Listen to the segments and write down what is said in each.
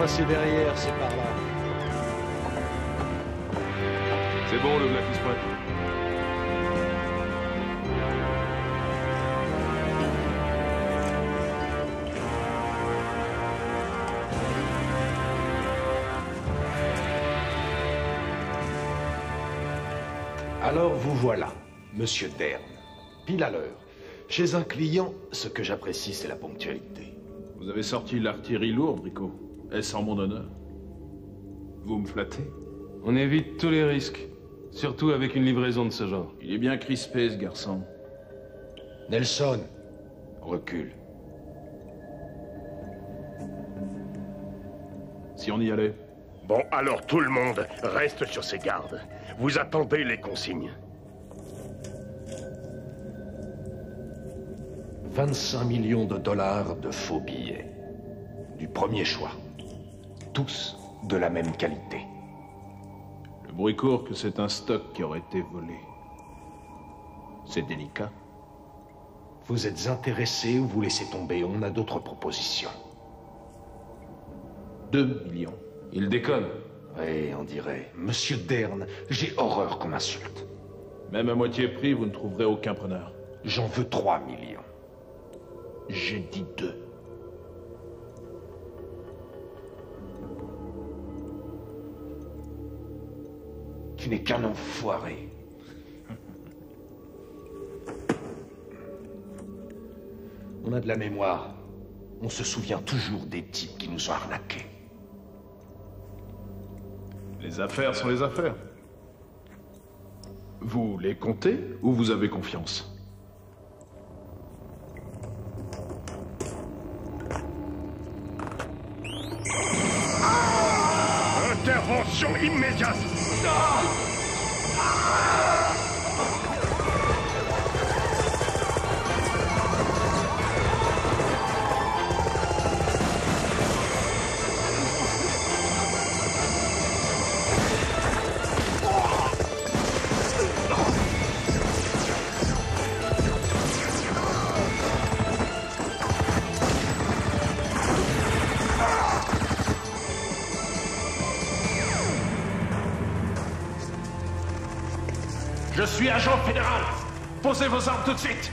passer derrière, c'est par là. C'est bon, le Black is prêt. Alors vous voilà, Monsieur Dern. Pile à l'heure. Chez un client, ce que j'apprécie, c'est la ponctualité. Vous avez sorti l'artillerie lourde, Rico. Est-ce en mon honneur? Vous me flattez? On évite tous les risques. Surtout avec une livraison de ce genre. Il est bien crispé, ce garçon. Nelson, recule. Si on y allait. Bon, alors tout le monde reste sur ses gardes. Vous attendez les consignes. 25 millions de dollars de faux billets. Du premier choix. Tous de la même qualité. Le bruit court que c'est un stock qui aurait été volé. C'est délicat. Vous êtes intéressé ou vous laissez tomber? On a d'autres propositions. 2 millions. Il déconne. Oui, on dirait. Monsieur Dern, j'ai horreur qu'on m'insulte. Même à moitié prix, vous ne trouverez aucun preneur. J'en veux 3 millions. J'ai dit 2. Tu n'es qu'un enfoiré. On a de la mémoire. On se souvient toujours des types qui nous ont arnaqués. Les affaires sont les affaires. Vous les comptez ou vous avez confiance? Intervention immédiate! Je suis agent fédéral. Posez vos armes tout de suite.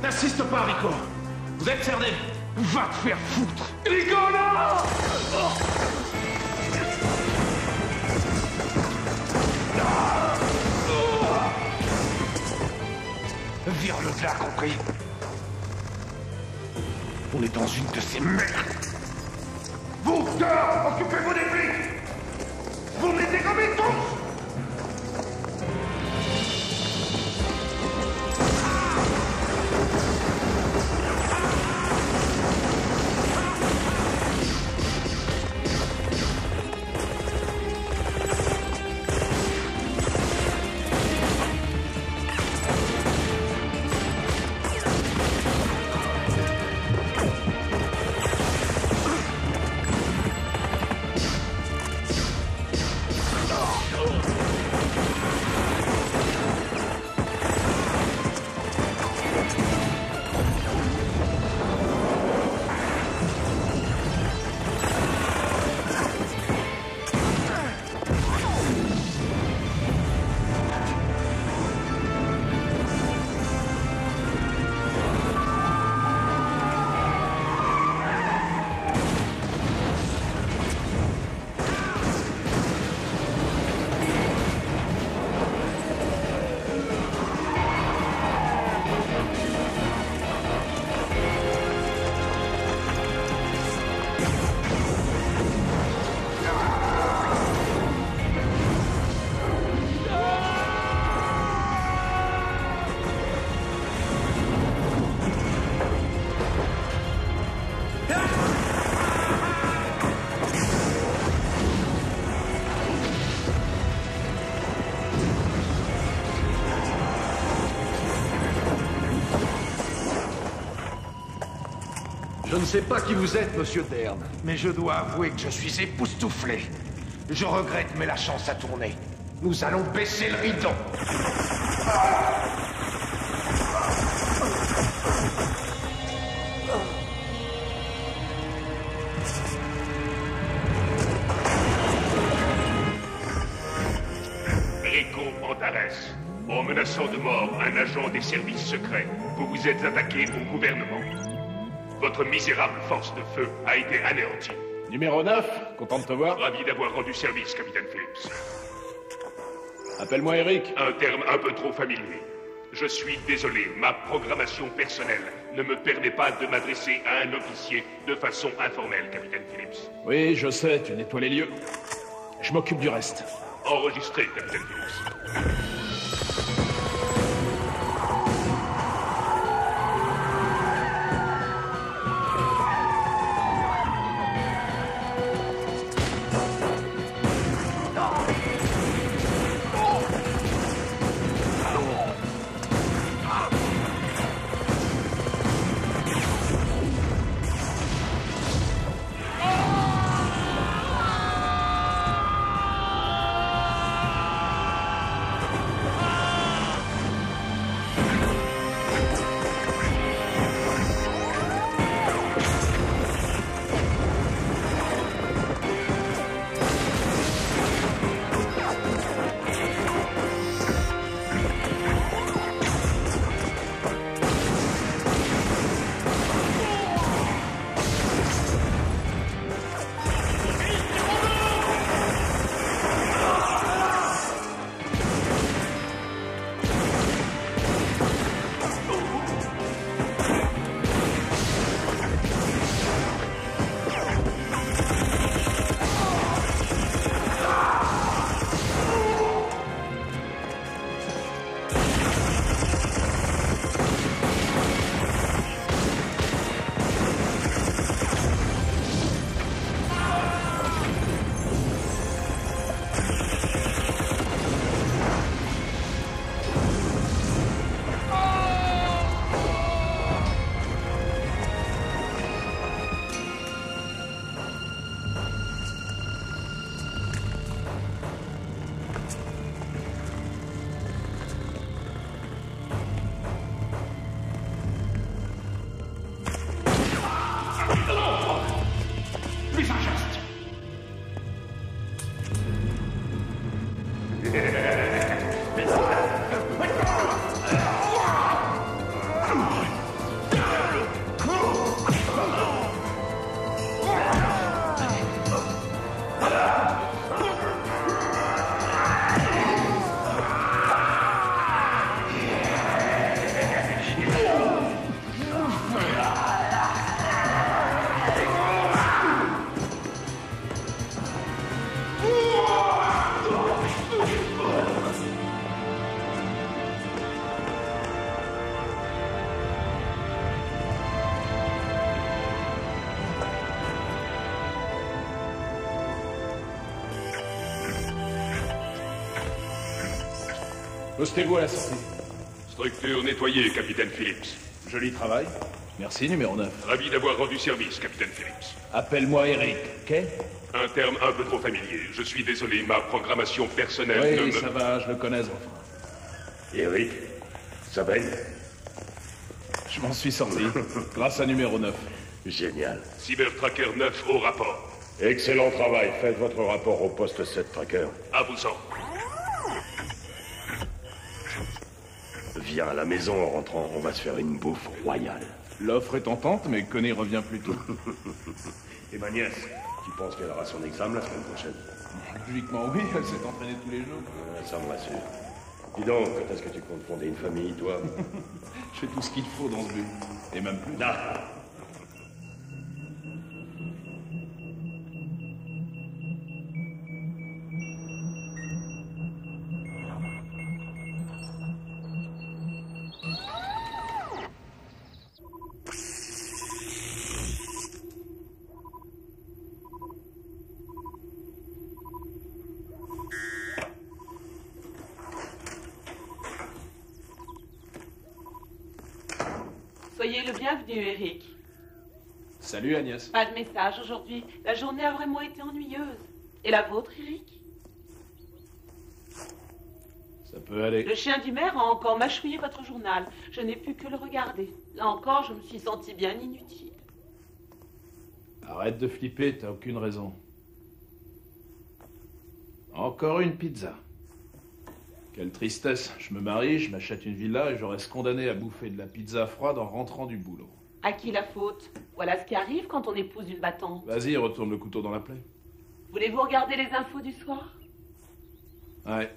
N'insiste pas, Rico. Vous êtes cerné. Va te faire foutre. Rico, non! Vire-le de là, compris? On est dans une de ces merdes. Vous, dehors, occupez-vous des flics. Vous me les dégommez tous. Je ne sais pas qui vous êtes, Monsieur Dern, mais je dois avouer que je suis époustouflé. Je regrette, mais la chance a tourné. Nous allons baisser le rideau. En menaçant de mort un agent des services secrets, vous vous êtes attaqué au gouvernement. Votre misérable force de feu a été anéantie. Numéro 9, content de te voir. Ravi d'avoir rendu service, capitaine Phillips. Appelle-moi Eric. Un terme un peu trop familier. Je suis désolé, ma programmation personnelle ne me permet pas de m'adresser à un officier de façon informelle, capitaine Phillips. Oui, je sais, tu nettoies les lieux. Je m'occupe du reste. Enregistré, capitaine Phillips. Postez-vous à la sortie. Structure nettoyée, capitaine Phillips. Joli travail. Merci, numéro 9. Ravi d'avoir rendu service, capitaine Phillips. Appelle-moi Eric, ok? Un terme un peu trop familier. Je suis désolé, ma programmation personnelle ne Oui, me... ça va, je le connais, enfin. Eric, ça va? Je m'en suis sorti, grâce à numéro 9. Génial. Cybertracker 9 au rapport. Excellent travail. Faites votre rapport au poste 7 Tracker. À vous en. Viens à la maison en rentrant. On va se faire une bouffe royale. L'offre est tentante, mais Connie revient plus tôt. Et ma nièce, tu penses qu'elle aura son examen la semaine prochaine? Logiquement, oui, elle s'est entraînée tous les jours. Ça me rassure. Dis donc, quand est-ce que tu comptes fonder une famille, toi? Je fais tout ce qu'il faut dans ce but. Et même plus. Ah. Soyez le bienvenu, Eric. Salut Agnès. Pas de message aujourd'hui. La journée a vraiment été ennuyeuse. Et la vôtre, Eric? Ça peut aller. Le chien du maire a encore mâchouillé votre journal. Je n'ai pu que le regarder. Là encore, je me suis sentie bien inutile. Arrête de flipper, t'as aucune raison. Encore une pizza. Quelle tristesse. Je me marie, je m'achète une villa et je reste condamné à bouffer de la pizza froide en rentrant du boulot. À qui la faute? Voilà ce qui arrive quand on épouse une battante. Vas-y, retourne le couteau dans la plaie. Voulez-vous regarder les infos du soir? Ouais.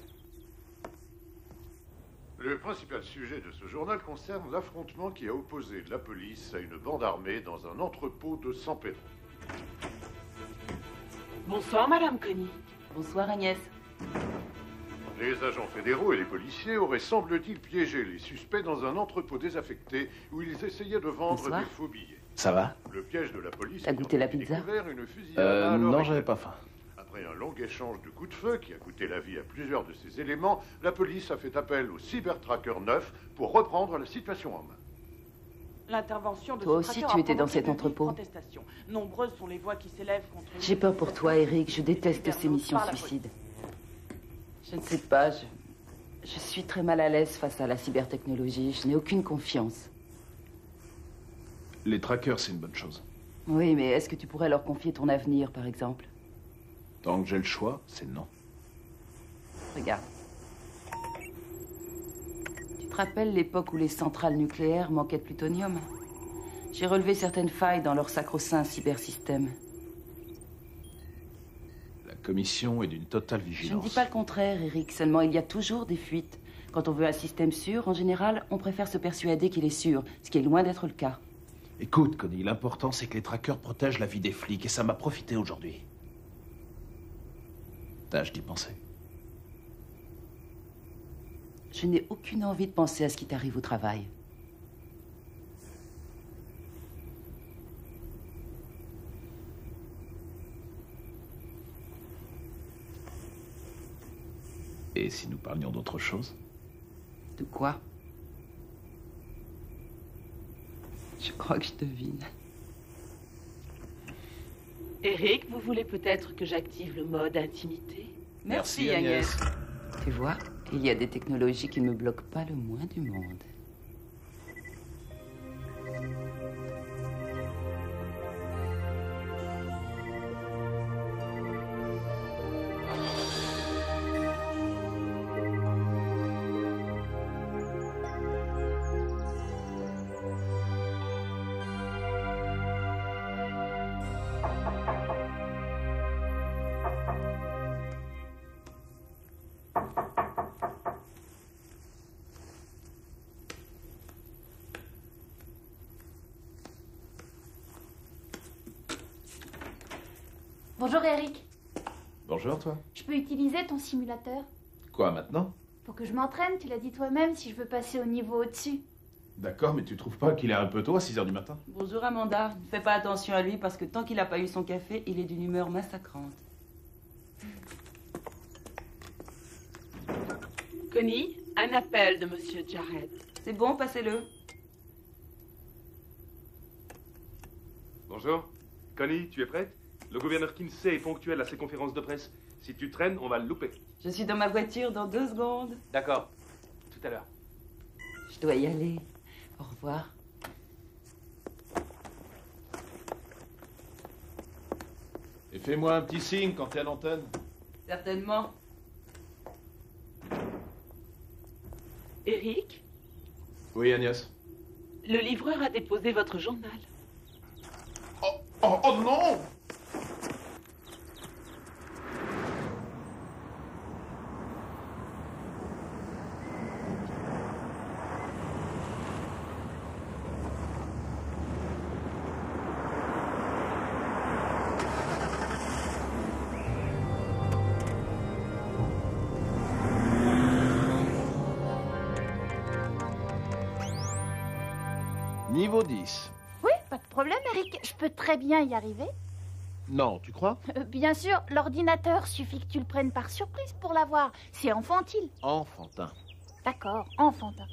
Le principal sujet de ce journal concerne l'affrontement qui a opposé la police à une bande armée dans un entrepôt de San Pedro. Bonsoir, Madame Connie. Bonsoir Agnès. Les agents fédéraux et les policiers auraient, semble-t-il, piégé les suspects dans un entrepôt désaffecté où ils essayaient de vendre Bonsoir. des faux billets. Ça va? Le piège de la police... T'as goûté la pizza? Une fusillade à Non, l'oreille. j'avais pas faim. Après un long échange de coups de feu qui a coûté la vie à plusieurs de ces éléments, la police a fait appel au Cybertracker 9 pour reprendre la situation en main. L'intervention de Toi ce aussi, tracker tu a étais dans provoqué cet de vives entrepôt. protestations. Nombreuses sont les voix qui s'élèvent contre... J'ai peur pour toi, Eric. Je déteste ces missions suicides. Je ne sais pas, je suis très mal à l'aise face à la cybertechnologie. Je n'ai aucune confiance. Les trackers, c'est une bonne chose. Oui, mais est-ce que tu pourrais leur confier ton avenir, par exemple? Tant que j'ai le choix, c'est non. Regarde. Tu te rappelles l'époque où les centrales nucléaires manquaient de plutonium? J'ai relevé certaines failles dans leur sacro-saint cybersystème. La commission est d'une totale Je vigilance. ne dis pas le contraire, Eric. Seulement, il y a toujours des fuites. Quand on veut un système sûr, en général, on préfère se persuader qu'il est sûr, ce qui est loin d'être le cas. Écoute, Connie, l'important c'est que les trackers protègent la vie des flics et ça m'a profité aujourd'hui. Tâche d'y penser. Je n'ai aucune envie de penser à ce qui t'arrive au travail. Et si nous parlions d'autre chose? De quoi? Je crois que je devine. Eric, vous voulez peut-être que j'active le mode intimité? Merci, Agnès. Tu vois, il y a des technologies qui ne me bloquent pas le moins du monde. Bonjour Eric, Bonjour, toi. je peux utiliser ton simulateur? Quoi, maintenant? Pour que je m'entraîne, tu l'as dit toi-même, si je veux passer au niveau au-dessus. D'accord, mais tu trouves pas qu'il est un peu tôt à 6h du matin? Bonjour Amanda. Ne fais pas attention à lui parce que tant qu'il n'a pas eu son café, il est d'une humeur massacrante. Connie, un appel de Monsieur Jared. C'est bon, passez-le. Bonjour. Connie, tu es prête? Le gouverneur Kinsey est ponctuel à ses conférences de presse. Si tu traînes, on va le louper. Je suis dans ma voiture dans 2 secondes. D'accord. Tout à l'heure. Je dois y aller. Au revoir. Et fais-moi un petit signe quand t'es à l'antenne. Certainement. Eric, Oui, Agnès. le livreur a déposé votre journal. Oh non! Niveau 10. Oui, pas de problème Eric, je peux très bien y arriver. Non, tu crois? Bien sûr, l'ordinateur, suffit que tu le prennes par surprise pour l'avoir. C'est infantile. Enfantin. D'accord, enfantin.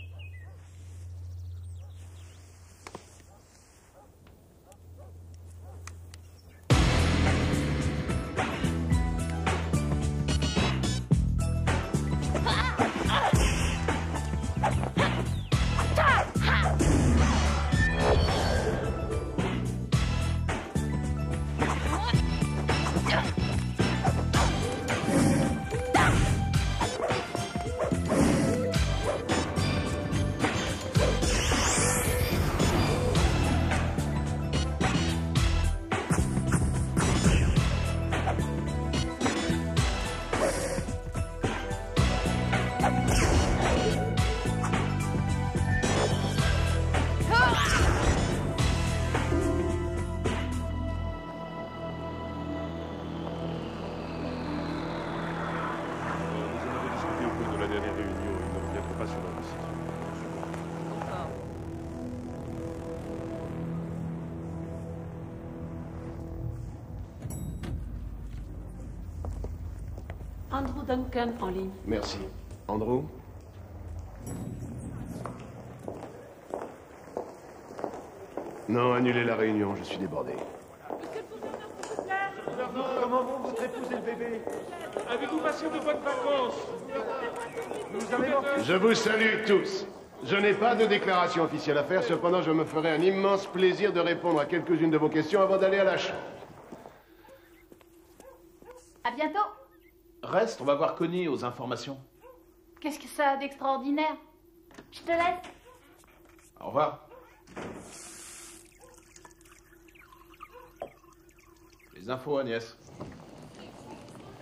Duncan en ligne. Merci. Andrew? Non, annulez la réunion, je suis débordé. Comment vont votre épouse et le bébé? Avez-vous passé de bonnes vacances? Nous avez manqué. Je vous salue tous. Je n'ai pas de déclaration officielle à faire, cependant je me ferai un immense plaisir de répondre à quelques-unes de vos questions avant d'aller à la chambre. À bientôt. Reste, on va voir Connie aux informations. Qu'est-ce que ça a d'extraordinaire? Je te laisse. Au revoir. Les infos, Agnès.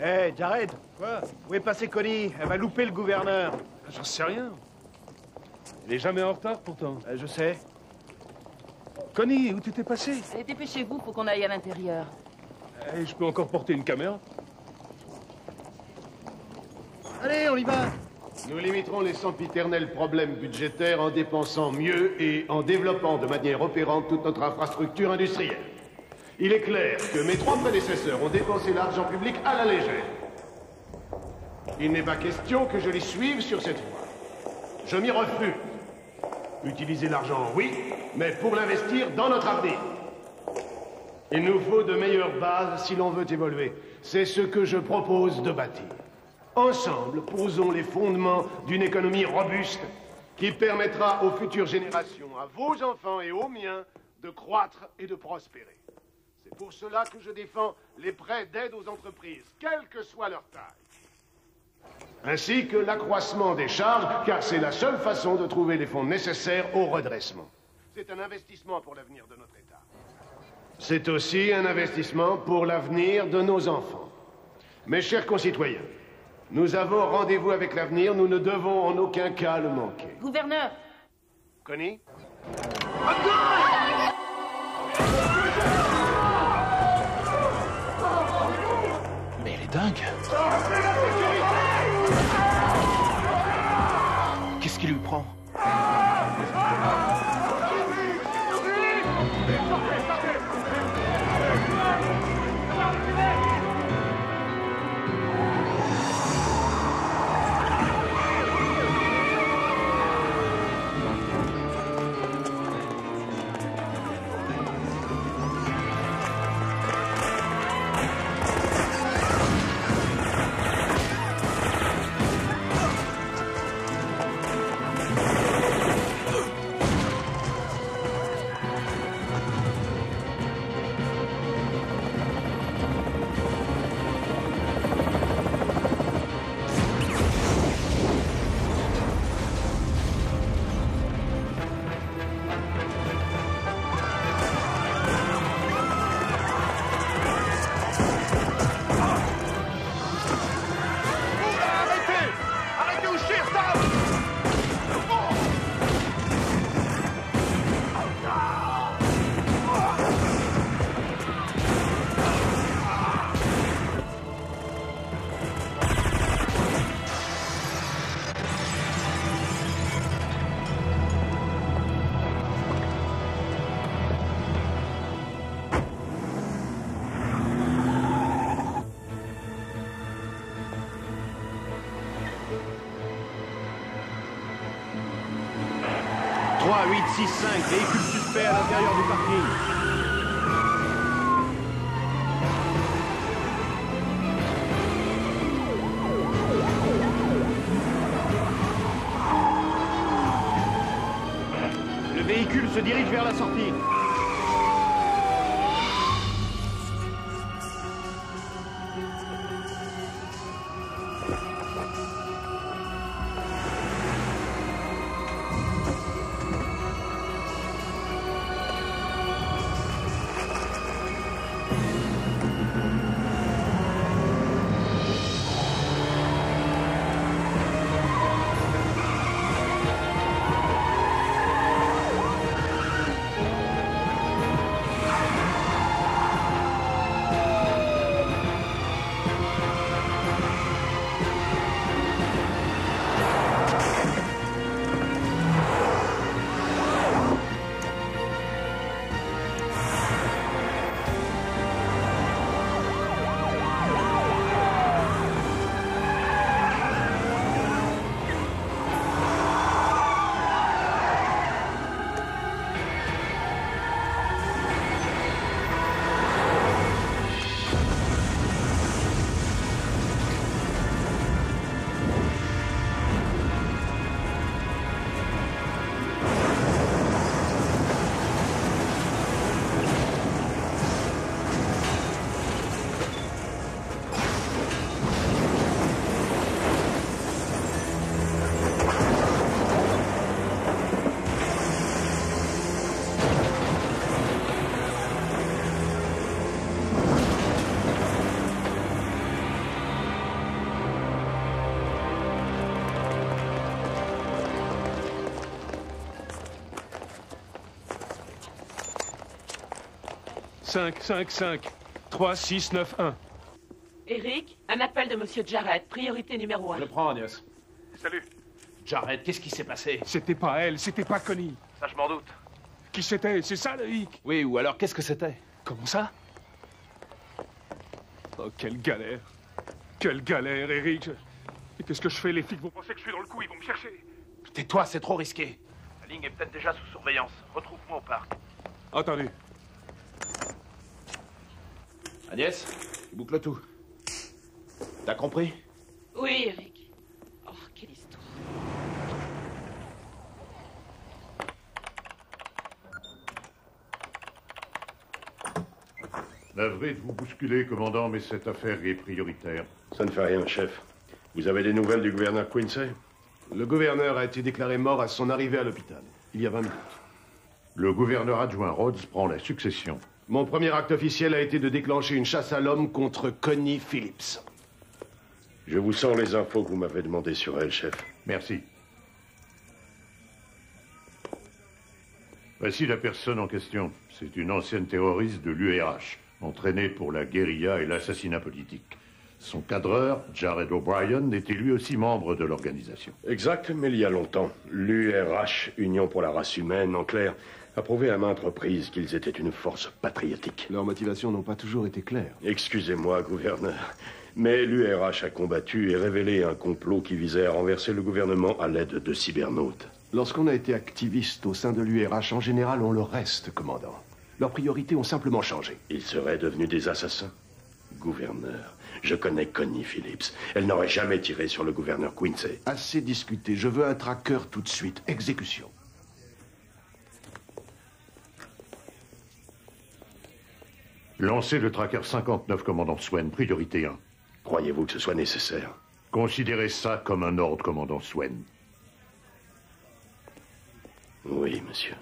Hé, Jared. Quoi? Où est passée Connie? Elle va louper le gouverneur. J'en sais rien. Elle est jamais en retard, pourtant. Je sais. Connie, où t'étais passé? Allez, dépêchez-vous, faut qu'on aille à l'intérieur. Je peux encore porter une caméra. Allez, on y va. Nous limiterons les sempiternels problèmes budgétaires en dépensant mieux et en développant de manière opérante toute notre infrastructure industrielle. Il est clair que mes 3 prédécesseurs ont dépensé l'argent public à la légère. Il n'est pas question que je les suive sur cette voie. Je m'y refuse. Utiliser l'argent, oui, mais pour l'investir dans notre avenir. Il nous faut de meilleures bases si l'on veut évoluer. C'est ce que je propose de bâtir. Ensemble, posons les fondements d'une économie robuste qui permettra aux futures générations, à vos enfants et aux miens, de croître et de prospérer. C'est pour cela que je défends les prêts d'aide aux entreprises, quelle que soit leur taille. Ainsi que l'accroissement des charges, car c'est la seule façon de trouver les fonds nécessaires au redressement. C'est un investissement pour l'avenir de notre État. C'est aussi un investissement pour l'avenir de nos enfants. Mes chers concitoyens, nous avons rendez-vous avec l'avenir, nous ne devons en aucun cas le manquer. Gouverneur! Connie? Mais elle est dingue. Qu'est-ce qui lui prend? Véhicule suspect à l'intérieur du parking. Le véhicule se dirige vers la sortie. 555-3691. Eric, un appel de Monsieur Jarrett, priorité numéro 1. Je le prends, Agnès. Salut. Jarrett, qu'est-ce qui s'est passé? C'était pas elle, c'était pas Connie. Ça, je m'en doute. Qui c'était? C'est ça, le hic? Oui, ou alors qu'est-ce que c'était? Comment ça? Oh, quelle galère. Quelle galère, Eric. Et qu'est-ce que je fais? Les flics vont penser que je suis dans le coup, ils vont me chercher. Tais-toi, c'est trop risqué. La ligne est peut-être déjà sous surveillance. Retrouve-moi au parc. Entendu. Agnès, tu boucles tout. T'as compris? Oui, Eric. Oh, quelle histoire. Navré de vous bousculer, commandant, mais cette affaire est prioritaire. Ça ne fait rien, chef. Vous avez des nouvelles du gouverneur Quincy? Le gouverneur a été déclaré mort à son arrivée à l'hôpital, il y a 20 minutes. Le gouverneur adjoint Rhodes prend la succession. Mon premier acte officiel a été de déclencher une chasse à l'homme contre Connie Phillips. Je vous sors les infos que vous m'avez demandées sur elle, chef. Merci. Voici la personne en question. C'est une ancienne terroriste de l'URH, entraînée pour la guérilla et l'assassinat politique. Son cadreur, Jared O'Brien, était lui aussi membre de l'organisation. Exact, mais il y a longtemps. L'URH, Union pour la race humaine, en clair, a prouvé à maintes reprises qu'ils étaient une force patriotique. Leurs motivations n'ont pas toujours été claires. Excusez-moi, gouverneur, mais l'URH a combattu et révélé un complot qui visait à renverser le gouvernement à l'aide de cybernautes. Lorsqu'on a été activiste au sein de l'URH, en général, on le reste, commandant. Leurs priorités ont simplement changé. Ils seraient devenus des assassins? Gouverneur, je connais Connie Phillips. Elle n'aurait jamais tiré sur le gouverneur Quincy. Assez discuté. Je veux un tracker tout de suite. Exécution. Lancez le tracker 59, commandant Swen, priorité 1. Croyez-vous que ce soit nécessaire? Considérez ça comme un ordre, commandant Swen. Oui, monsieur.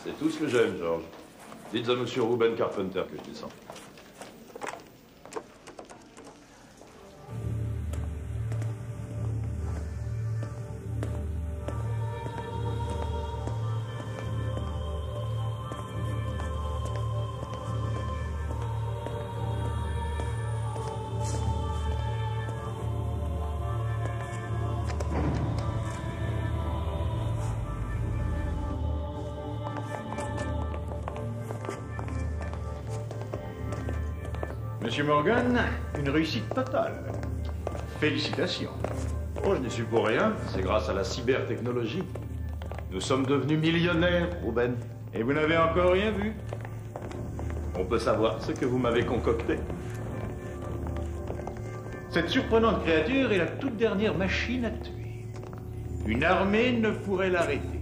C'est tout ce que j'aime, George. Dites à monsieur Ruben Carpenter que je descends. Monsieur Morgan, une réussite totale. Félicitations. Oh, je n'y suis pour rien. C'est grâce à la cybertechnologie. Nous sommes devenus millionnaires, Ruben. Et vous n'avez encore rien vu? On peut savoir ce que vous m'avez concocté. Cette surprenante créature est la toute dernière machine à tuer. Une armée ne pourrait l'arrêter.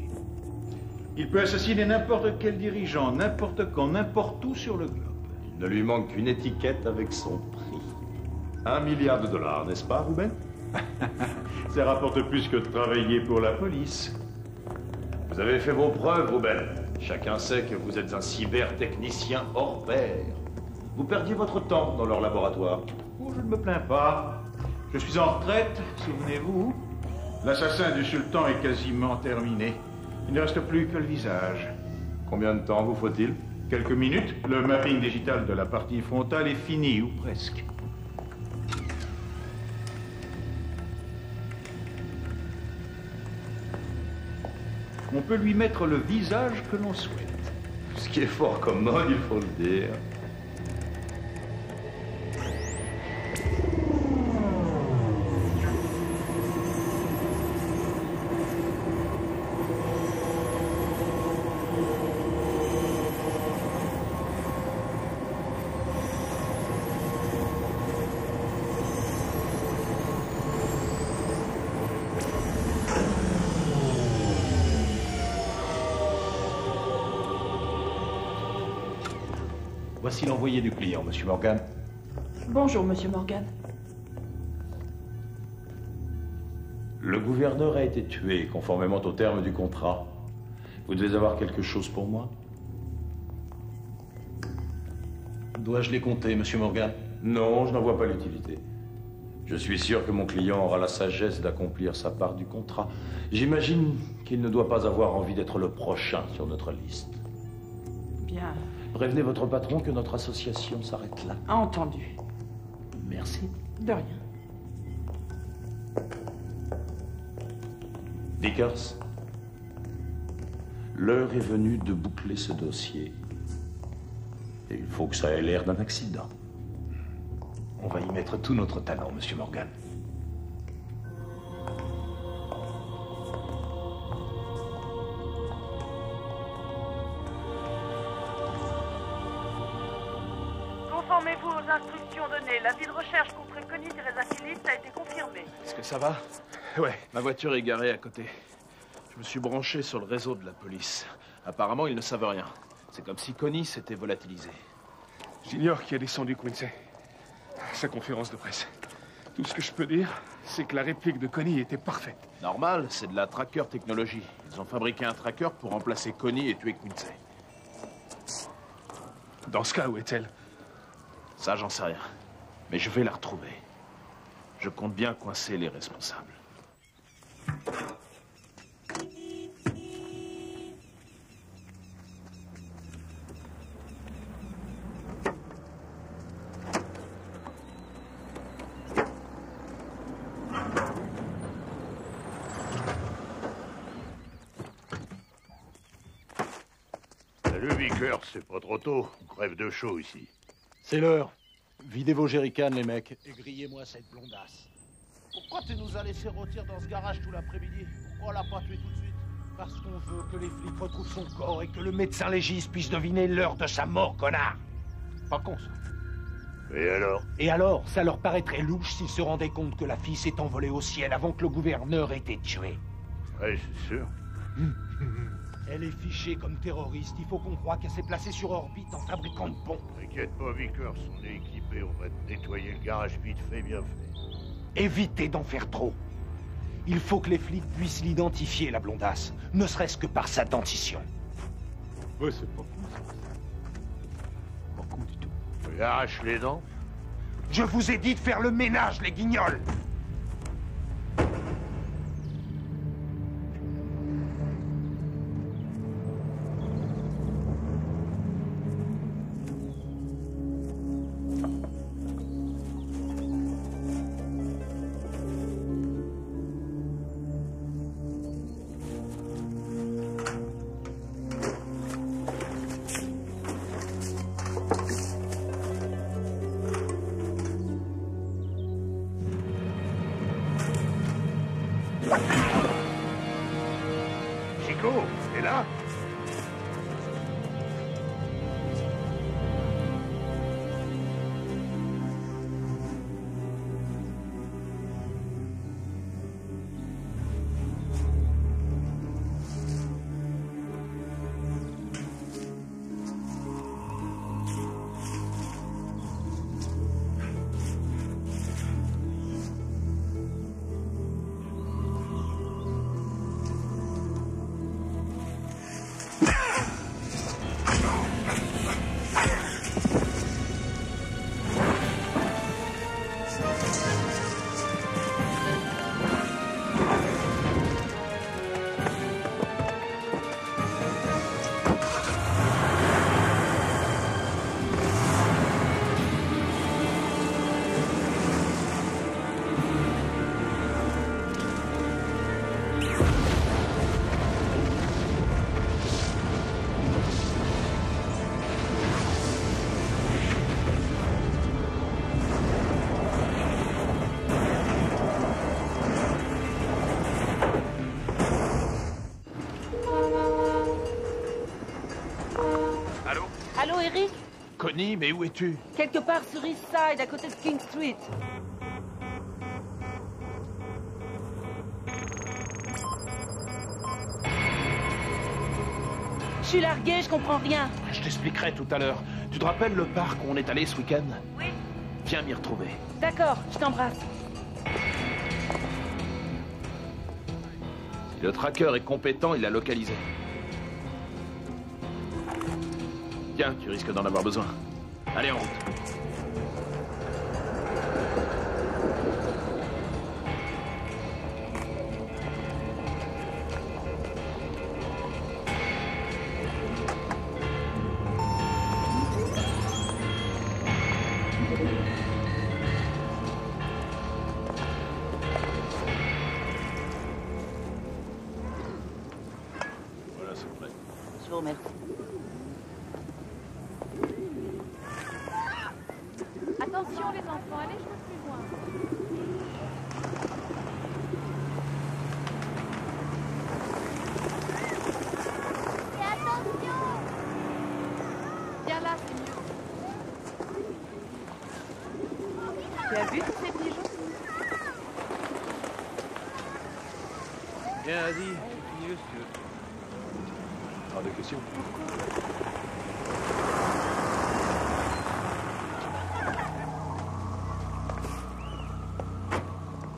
Il peut assassiner n'importe quel dirigeant, n'importe quand, n'importe où sur le globe. Il ne lui manque qu'une étiquette avec son prix. $1 milliard, n'est-ce pas, Ruben? Ça rapporte plus que de travailler pour la police. Vous avez fait vos preuves, Ruben. Chacun sait que vous êtes un cybertechnicien hors pair. Vous perdiez votre temps dans leur laboratoire. Oh, je ne me plains pas. Je suis en retraite, souvenez-vous. L'assassin du sultan est quasiment terminé. Il ne reste plus que le visage. Combien de temps vous faut-il? Quelques minutes. Le mapping digital de la partie frontale est fini, ou presque. On peut lui mettre le visage que l'on souhaite. Ce qui est fort commode, il faut le dire. Voici l'envoyé du client, Monsieur Morgan. Bonjour, Monsieur Morgan. Le gouverneur a été tué, conformément aux termes du contrat. Vous devez avoir quelque chose pour moi? Dois-je les compter, Monsieur Morgan? Non, je n'en vois pas l'utilité. Je suis sûr que mon client aura la sagesse d'accomplir sa part du contrat. J'imagine qu'il ne doit pas avoir envie d'être le prochain sur notre liste. Bien. Prévenez votre patron que notre association s'arrête là. Entendu. Merci. De rien. Vickers, l'heure est venue de boucler ce dossier. Et il faut que ça ait l'air d'un accident. On va y mettre tout notre talent, Monsieur Morgan. Conformez-vous aux instructions données. L'avis de recherche contre Connie Teresa Phillips a été confirmé. Est-ce que ça va? Ouais. Ma voiture est garée à côté. Je me suis branché sur le réseau de la police. Apparemment, ils ne savent rien. C'est comme si Connie s'était volatilisée. J'ignore qui a descendu Quincy. Sa conférence de presse. Tout ce que je peux dire, c'est que la réplique de Connie était parfaite. Normal, c'est de la tracker technologie. Ils ont fabriqué un tracker pour remplacer Connie et tuer Quincy. Dans ce cas, où est-elle? Ça, j'en sais rien. Mais je vais la retrouver. Je compte bien coincer les responsables. Salut Vickers, c'est pas trop tôt. On crève de chaud ici. C'est l'heure. Videz vos jerrycans, les mecs. Et grillez-moi cette blondasse. Pourquoi tu nous as laissé rôtir dans ce garage tout l'après-midi? Pourquoi on l'a pas tué tout de suite? Parce qu'on veut que les flics retrouvent son corps et que le médecin légiste puisse deviner l'heure de sa mort, connard. Pas con, ça. Et alors? Et alors, ça leur paraîtrait louche s'ils se rendaient compte que la fille s'est envolée au ciel avant que le gouverneur ait été tué. Ouais, c'est sûr. Elle est fichée comme terroriste. Il faut qu'on croie qu'elle s'est placée sur orbite en fabriquant de bombes. T'inquiète pas, Vickers, on est équipé. On va te nettoyer le garage vite fait, bien fait. Évitez d'en faire trop. Il faut que les flics puissent l'identifier, la blondasse. Ne serait-ce que par sa dentition. Ouais, c'est pas con, ça. Pas con du tout. Tu arraches les dents? Je vous ai dit de faire le ménage, les guignols. Chico, t'es là? Allô, Eric? Connie, mais où es-tu? Quelque part sur East Side, à côté de King Street. Je suis larguée, je comprends rien. Je t'expliquerai tout à l'heure. Tu te rappelles le parc où on est allé ce week-end? Oui. Viens m'y retrouver. D'accord, je t'embrasse. Si le tracker est compétent, il l'a localisé. Tiens, tu risques d'en avoir besoin. Allez, en route. Voilà, s'il vous plaît. Je vous remercie. Attention les enfants, allez jouer plus loin. Et attention! Viens là, c'est mieux. Tu as vu tous ces bijoux? Viens, vas-y, continue si tu veux. Pas de questions.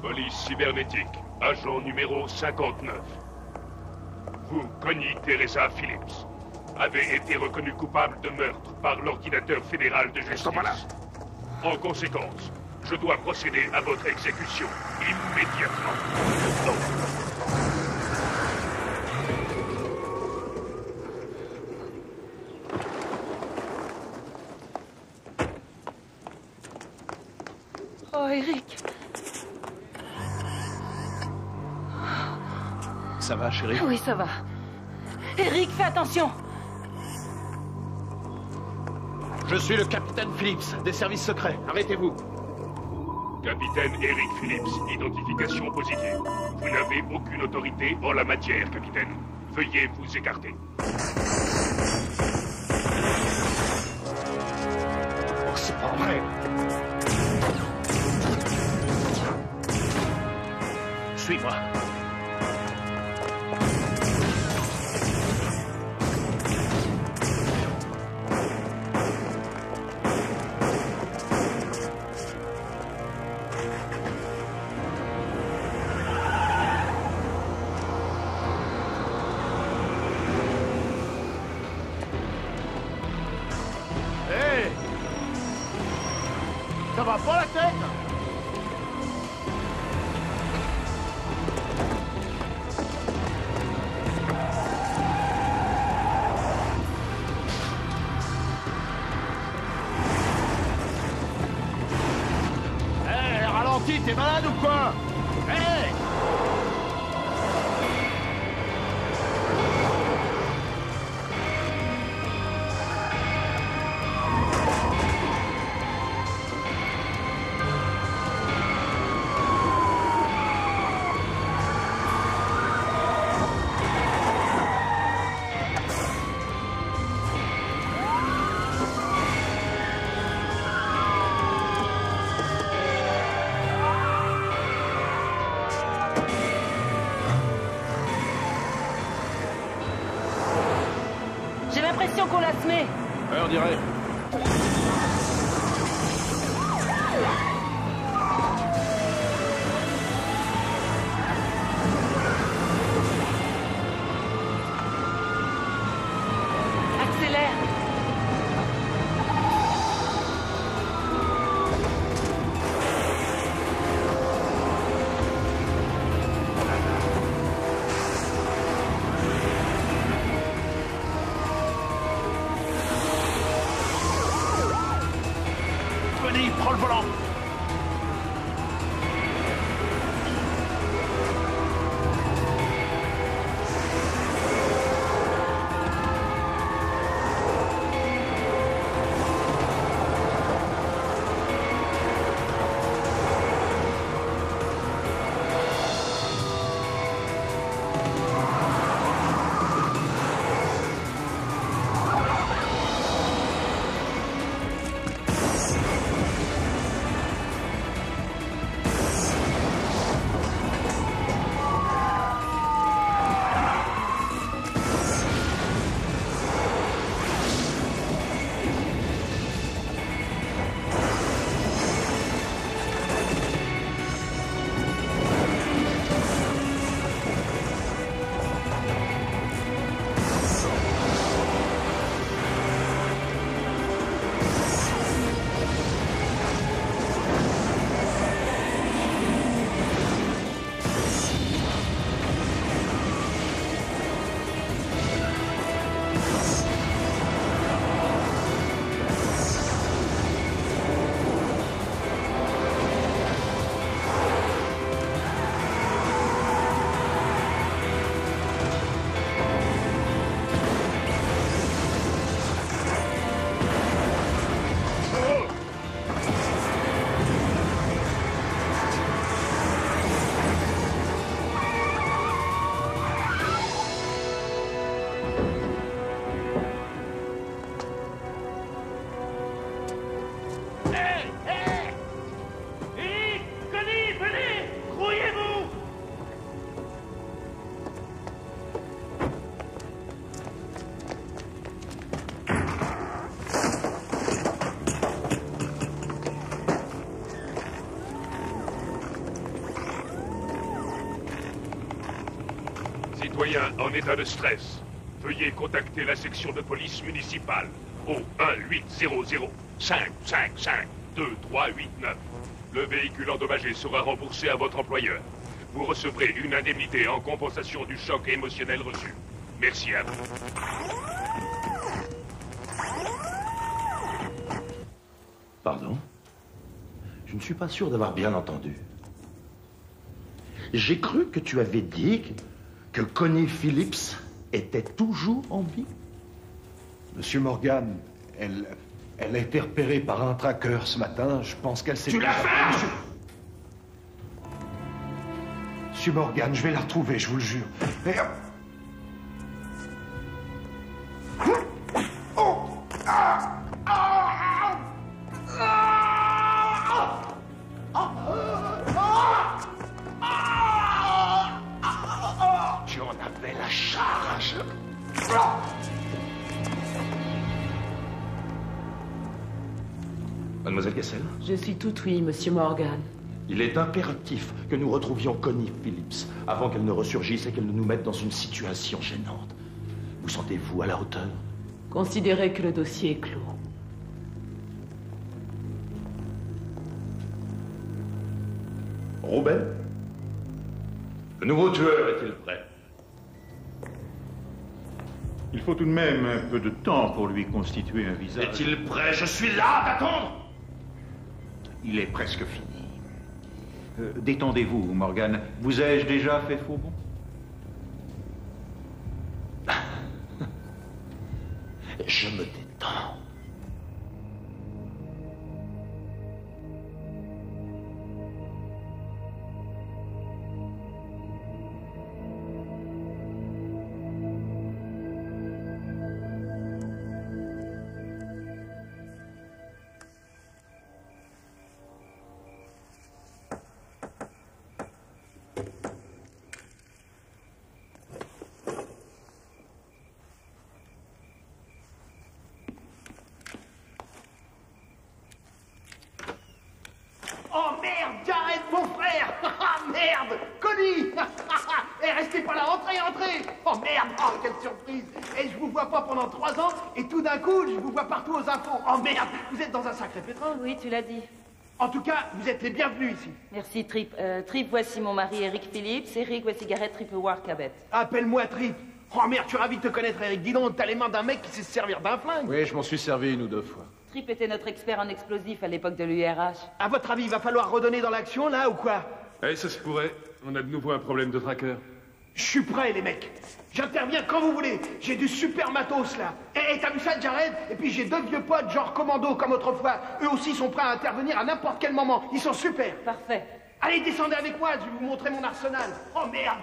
Police cybernétique, agent numéro 59. Vous, Connie Teresa Phillips, avez été reconnu coupable de meurtre par l'ordinateur fédéral de justice. En conséquence, je dois procéder à votre exécution immédiatement. Oh, Eric. Ça va, chérie? Oui, ça va. Eric, fais attention. Je suis le capitaine Phillips, des services secrets. Arrêtez-vous. Capitaine Eric Phillips, identification positive. Vous n'avez aucune autorité en la matière, capitaine. Veuillez vous écarter. Oh, c'est pas vrai. Suis-moi. Hé! Ça va pas la tête? Hé, ralentis, t'es malade ou quoi? Hé! J'ai l'impression qu'on la se met. Ouais, on dirait. Accélère. Connie, prends le volant. citoyen en état de stress, veuillez contacter la section de police municipale au 1-800-555-2389. Le véhicule endommagé sera remboursé à votre employeur. Vous recevrez une indemnité en compensation du choc émotionnel reçu. Merci à vous. Pardon? Je ne suis pas sûr d'avoir bien entendu. J'ai cru que tu avais dit que Connie Phillips était toujours en vie. Monsieur Morgan, elle a été repérée par un tracker ce matin. Je pense qu'elle s'est... Tu l'as fait, Monsieur Morgan, je vais la retrouver, je vous le jure. Et... Tu en avais la charge. Mademoiselle Kessel? Je suis tout oui, monsieur Morgan. Il est impératif que nous retrouvions Connie Phillips avant qu'elle ne ressurgisse et qu'elle ne nous mette dans une situation gênante. Vous sentez-vous à la hauteur? Considérez que le dossier est clos. Rouben? Le nouveau tueur est-il prêt? Il faut tout de même un peu de temps pour lui constituer un visage. Est-il prêt? Je suis là d'attendre. Il est presque fini. Détendez-vous, Morgan. Vous ai-je déjà fait faux bon? Je me détends. Oh merde, Jared, mon frère. Ah merde, Connie. Eh, restez pas là, entrez. Oh merde, oh quelle surprise. Et je vous vois pas pendant 3 ans, et tout d'un coup, je vous vois partout aux infos. Oh merde, vous êtes dans un sacré pétrin. Oui, tu l'as dit. En tout cas, vous êtes les bienvenus ici. Merci, Trip. Trip, voici mon mari Eric Phillips. Eric, voici Gareth Tripwire Cabot. Appelle-moi Trip. Oh merde, je suis ravi de te connaître, Eric. Dis donc, t'as les mains d'un mec qui sait se servir d'un flingue. Oui, je m'en suis servi 1 ou 2 fois. Trip était notre expert en explosifs à l'époque de l'URH. À votre avis, il va falloir redonner dans l'action, là, ou quoi? Eh, ça se pourrait. On a de nouveau un problème de tracker. Je suis prêt, les mecs. J'interviens quand vous voulez. J'ai du super matos, là. Et t'as vu ça, Jared? Et puis j'ai 2 vieux potes, genre commando, comme autrefois. Eux aussi sont prêts à intervenir à n'importe quel moment. Ils sont super. Parfait. Allez, descendez avec moi, je vais vous montrer mon arsenal. Oh merde.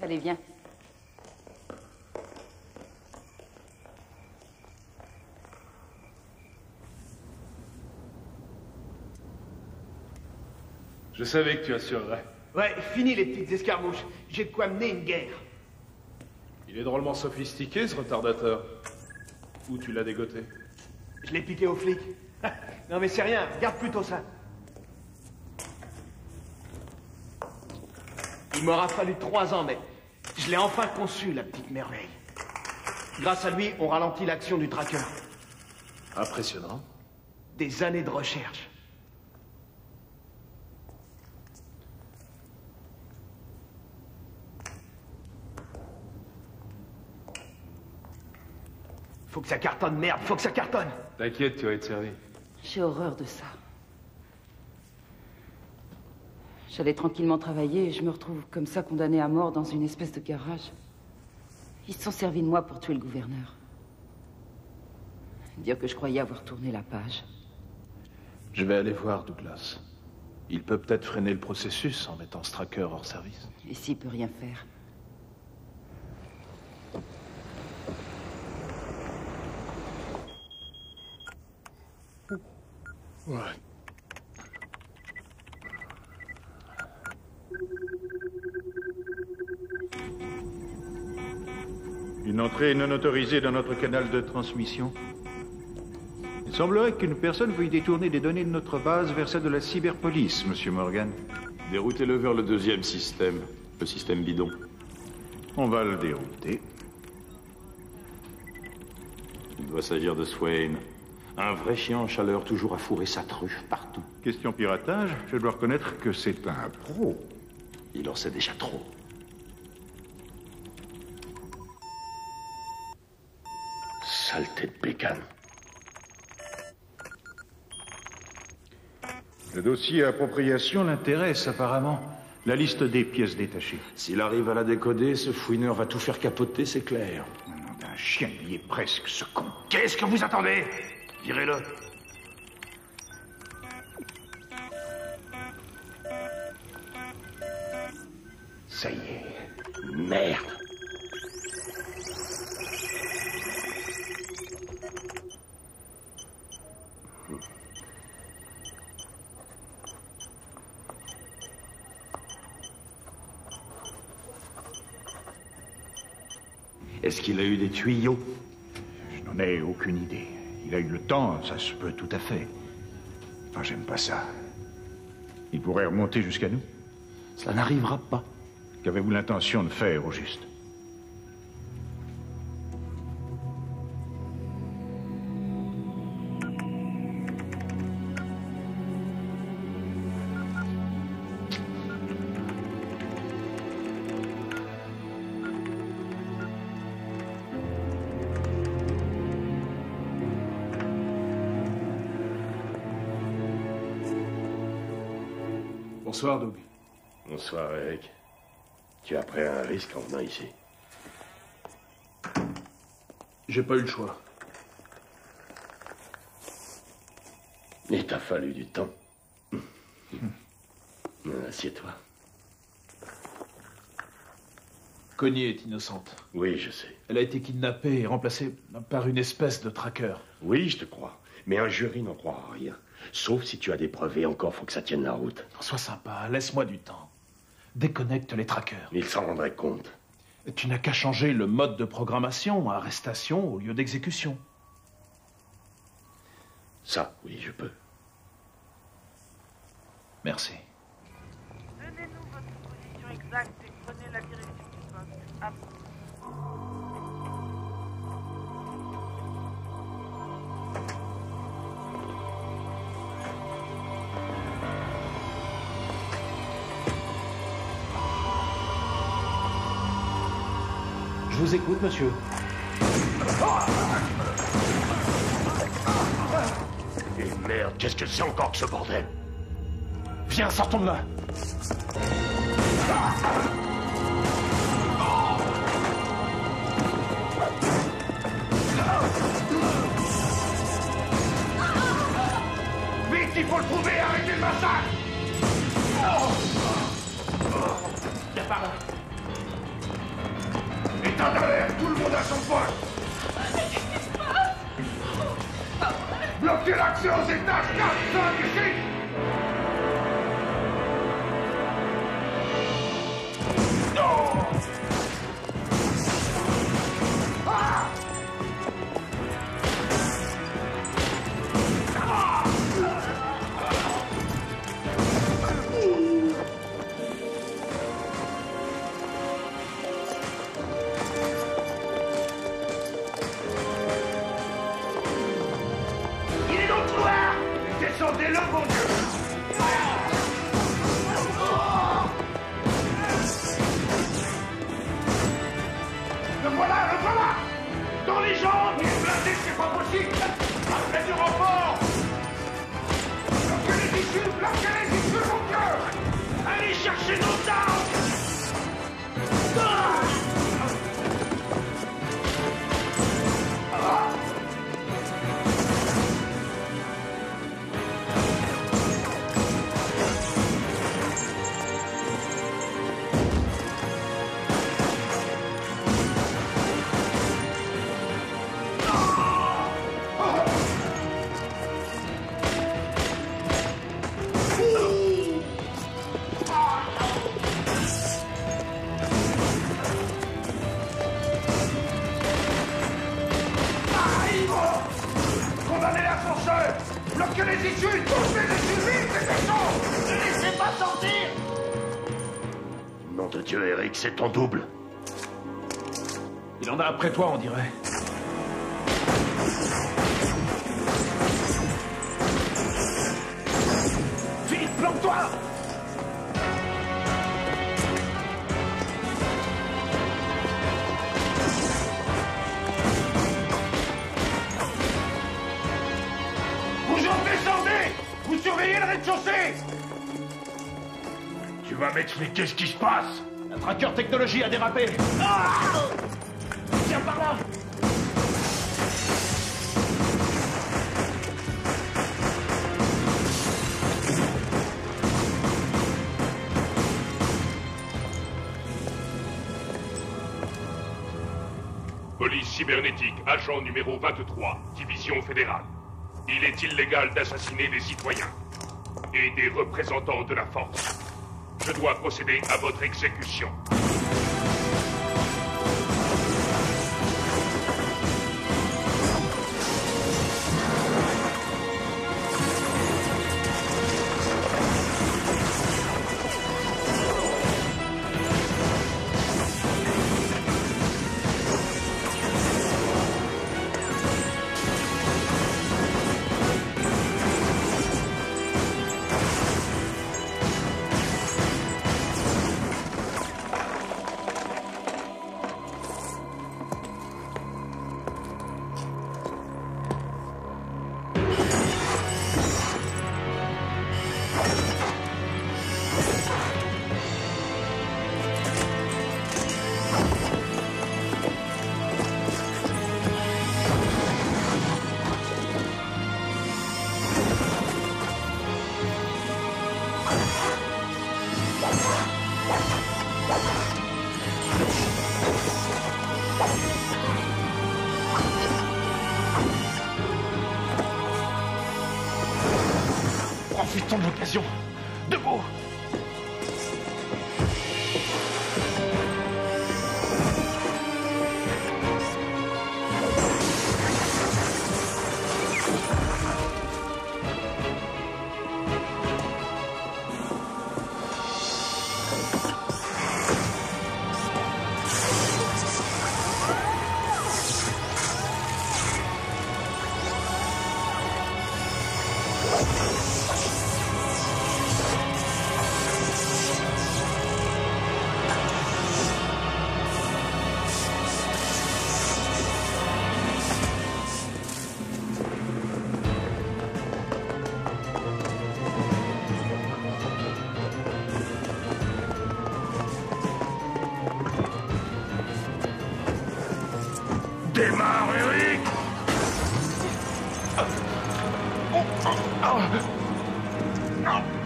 Allez, viens. Je savais que tu assurerais. Ouais, fini les petites escarmouches. J'ai de quoi mener une guerre. Il est drôlement sophistiqué, ce retardateur. Où tu l'as dégoté? Je l'ai piqué aux flics. Non mais c'est rien, regarde plutôt ça. Il m'aura fallu 3 ans, mais je l'ai enfin conçu, la petite merveille. Grâce à lui, on ralentit l'action du tracker. Impressionnant. Des années de recherche. Faut que ça cartonne, merde, faut que ça cartonne. T'inquiète, tu vas être servi. J'ai horreur de ça. J'allais tranquillement travailler et je me retrouve comme ça condamné à mort dans une espèce de garage. Ils se sont servis de moi pour tuer le gouverneur. Dire que je croyais avoir tourné la page. Je vais aller voir Douglas. Il peut peut-être freiner le processus en mettant ce tracker hors service. Et s'il peut rien faire? Ouais. Une entrée non autorisée dans notre canal de transmission. Il semblerait qu'une personne veuille détourner des données de notre base vers celle de la cyberpolice, Monsieur Morgan. Déroutez-le vers le 2e système, le système bidon. On va le dérouter. Il doit s'agir de Swain. Un vrai chien en chaleur, toujours à fourrer sa truffe partout. Question piratage, je dois reconnaître que c'est un pro. Il en sait déjà trop. Saleté de bécane. Le dossier appropriation l'intéresse apparemment. La liste des pièces détachées. S'il arrive à la décoder, ce fouineur va tout faire capoter, c'est clair. Nom d'un chien, il y est presque, ce con. Qu'est-ce que vous attendez? Virez-le. Ça y est. Merde. Est-ce qu'il a eu des tuyaux? Je n'en ai aucune idée. Il a eu le temps, ça se peut tout à fait. Enfin, j'aime pas ça. Il pourrait remonter jusqu'à nous. Cela n'arrivera pas. Qu'avez-vous l'intention de faire, au juste? Bonsoir, Doug. Bonsoir, Eric. Tu as pris un risque en venant ici. J'ai pas eu le choix. Il t'a fallu du temps. Assieds-toi. Connie est innocente. Oui, je sais. Elle a été kidnappée et remplacée par une espèce de tracker. Oui, je te crois. Mais un jury n'en croira rien. Sauf si tu as des preuves et encore faut que ça tienne la route. Sois sympa, laisse-moi du temps. Déconnecte les trackers. Ils s'en rendraient compte. Tu n'as qu'à changer le mode de programmation, arrestation au lieu d'exécution. Ça, oui, je peux. Merci. Donnez-nous votre position exacte et prenez la direction du poste. À vous. Je vous écoute, monsieur. Et merde, qu'est-ce que c'est encore que ce bordel? Viens, sortons de là. Vite, il faut le trouver, arrêtez le massacre. Viens par là. État d'alerte, tout le monde à son poste. Bloquez l'accès aux étages 4, 5 et 6. Descendez-le, mon Dieu! Le voilà, le voilà! Dans les jambes! Il est blindé, c'est pas possible! Après du renfort! Bloquez les issues, mon Dieu! Allez chercher nos armes! Condamnez l'ascenseur! Bloquez les issues! Touchez les issues! Vite, dépêchons! Ne laissez pas sortir! Nom de Dieu, Eric, c'est ton double. Il en a après toi, on dirait. Philippe, plante-toi! Vous en descendez! Vous surveillez le rez-de-chaussée! Tu vas m'expliquer ce qui se passe? La tracker technologie a dérapé. Ah! Tiens par là! Police cybernétique, agent numéro 23, division fédérale. Il est illégal d'assassiner des citoyens et des représentants de la force. Je dois procéder à votre exécution. Profitons de l'occasion. Debout! Démarre, Eric!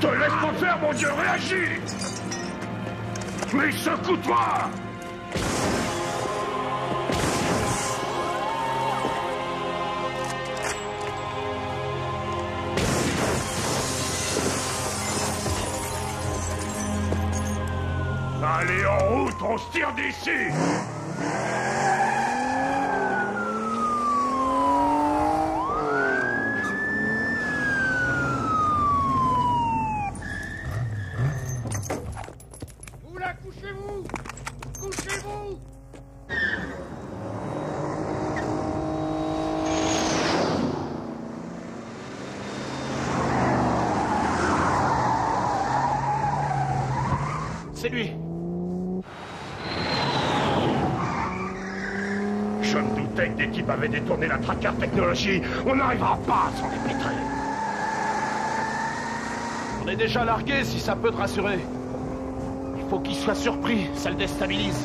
Te laisse pas faire, mon Dieu, réagis! Mais secoue-toi! Allez, en route, on se tire d'ici! Couchez-vous! Couchez-vous! C'est lui! Je me doutais que des types avaient détourné la tracker technologie. On n'arrivera pas à s'en dépêtrer. On est déjà largué, si ça peut te rassurer. Il faut qu'il soit surpris, ça le déstabilise.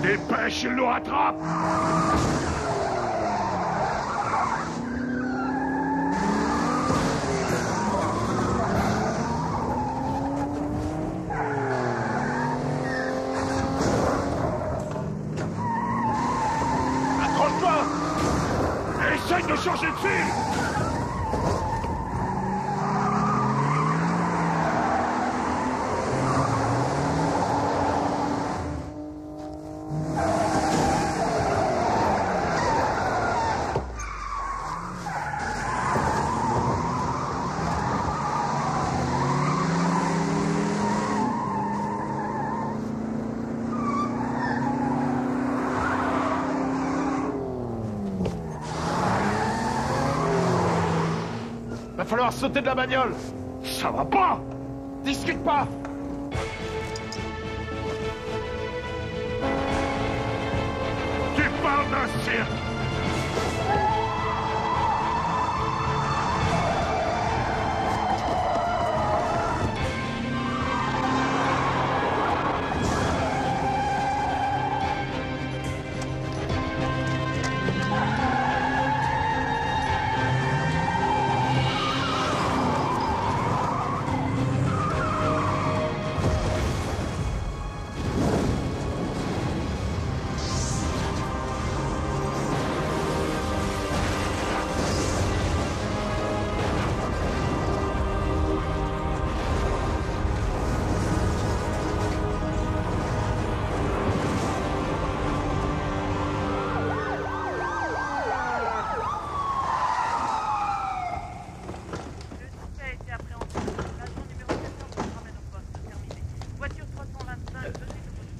Dépêche, il nous rattrape! Essaye de changer de fil! Va falloir sauter de la bagnole. Ça va pas! Discute pas. Tu parles d'un cirque!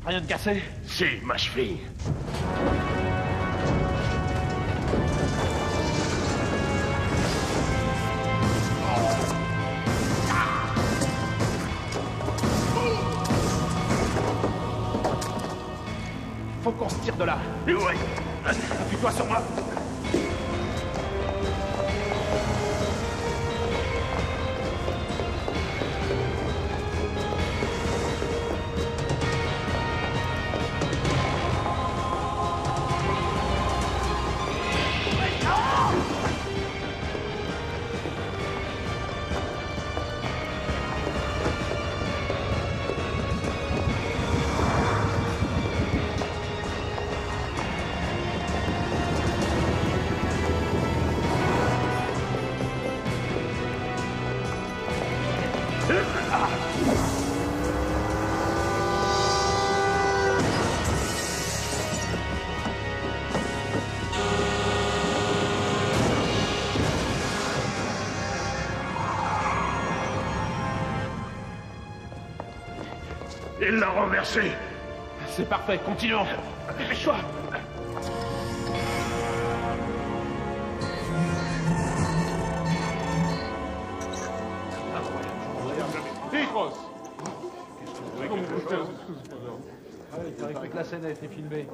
Rien de cassé? Si, ma cheville. Faut qu'on se tire de là. Ouais. Appuie-toi sur moi. Il l'a renversé. C'est parfait, continuons. Dépêche-toi. Petros! Il paraît que toute la scène a été filmée.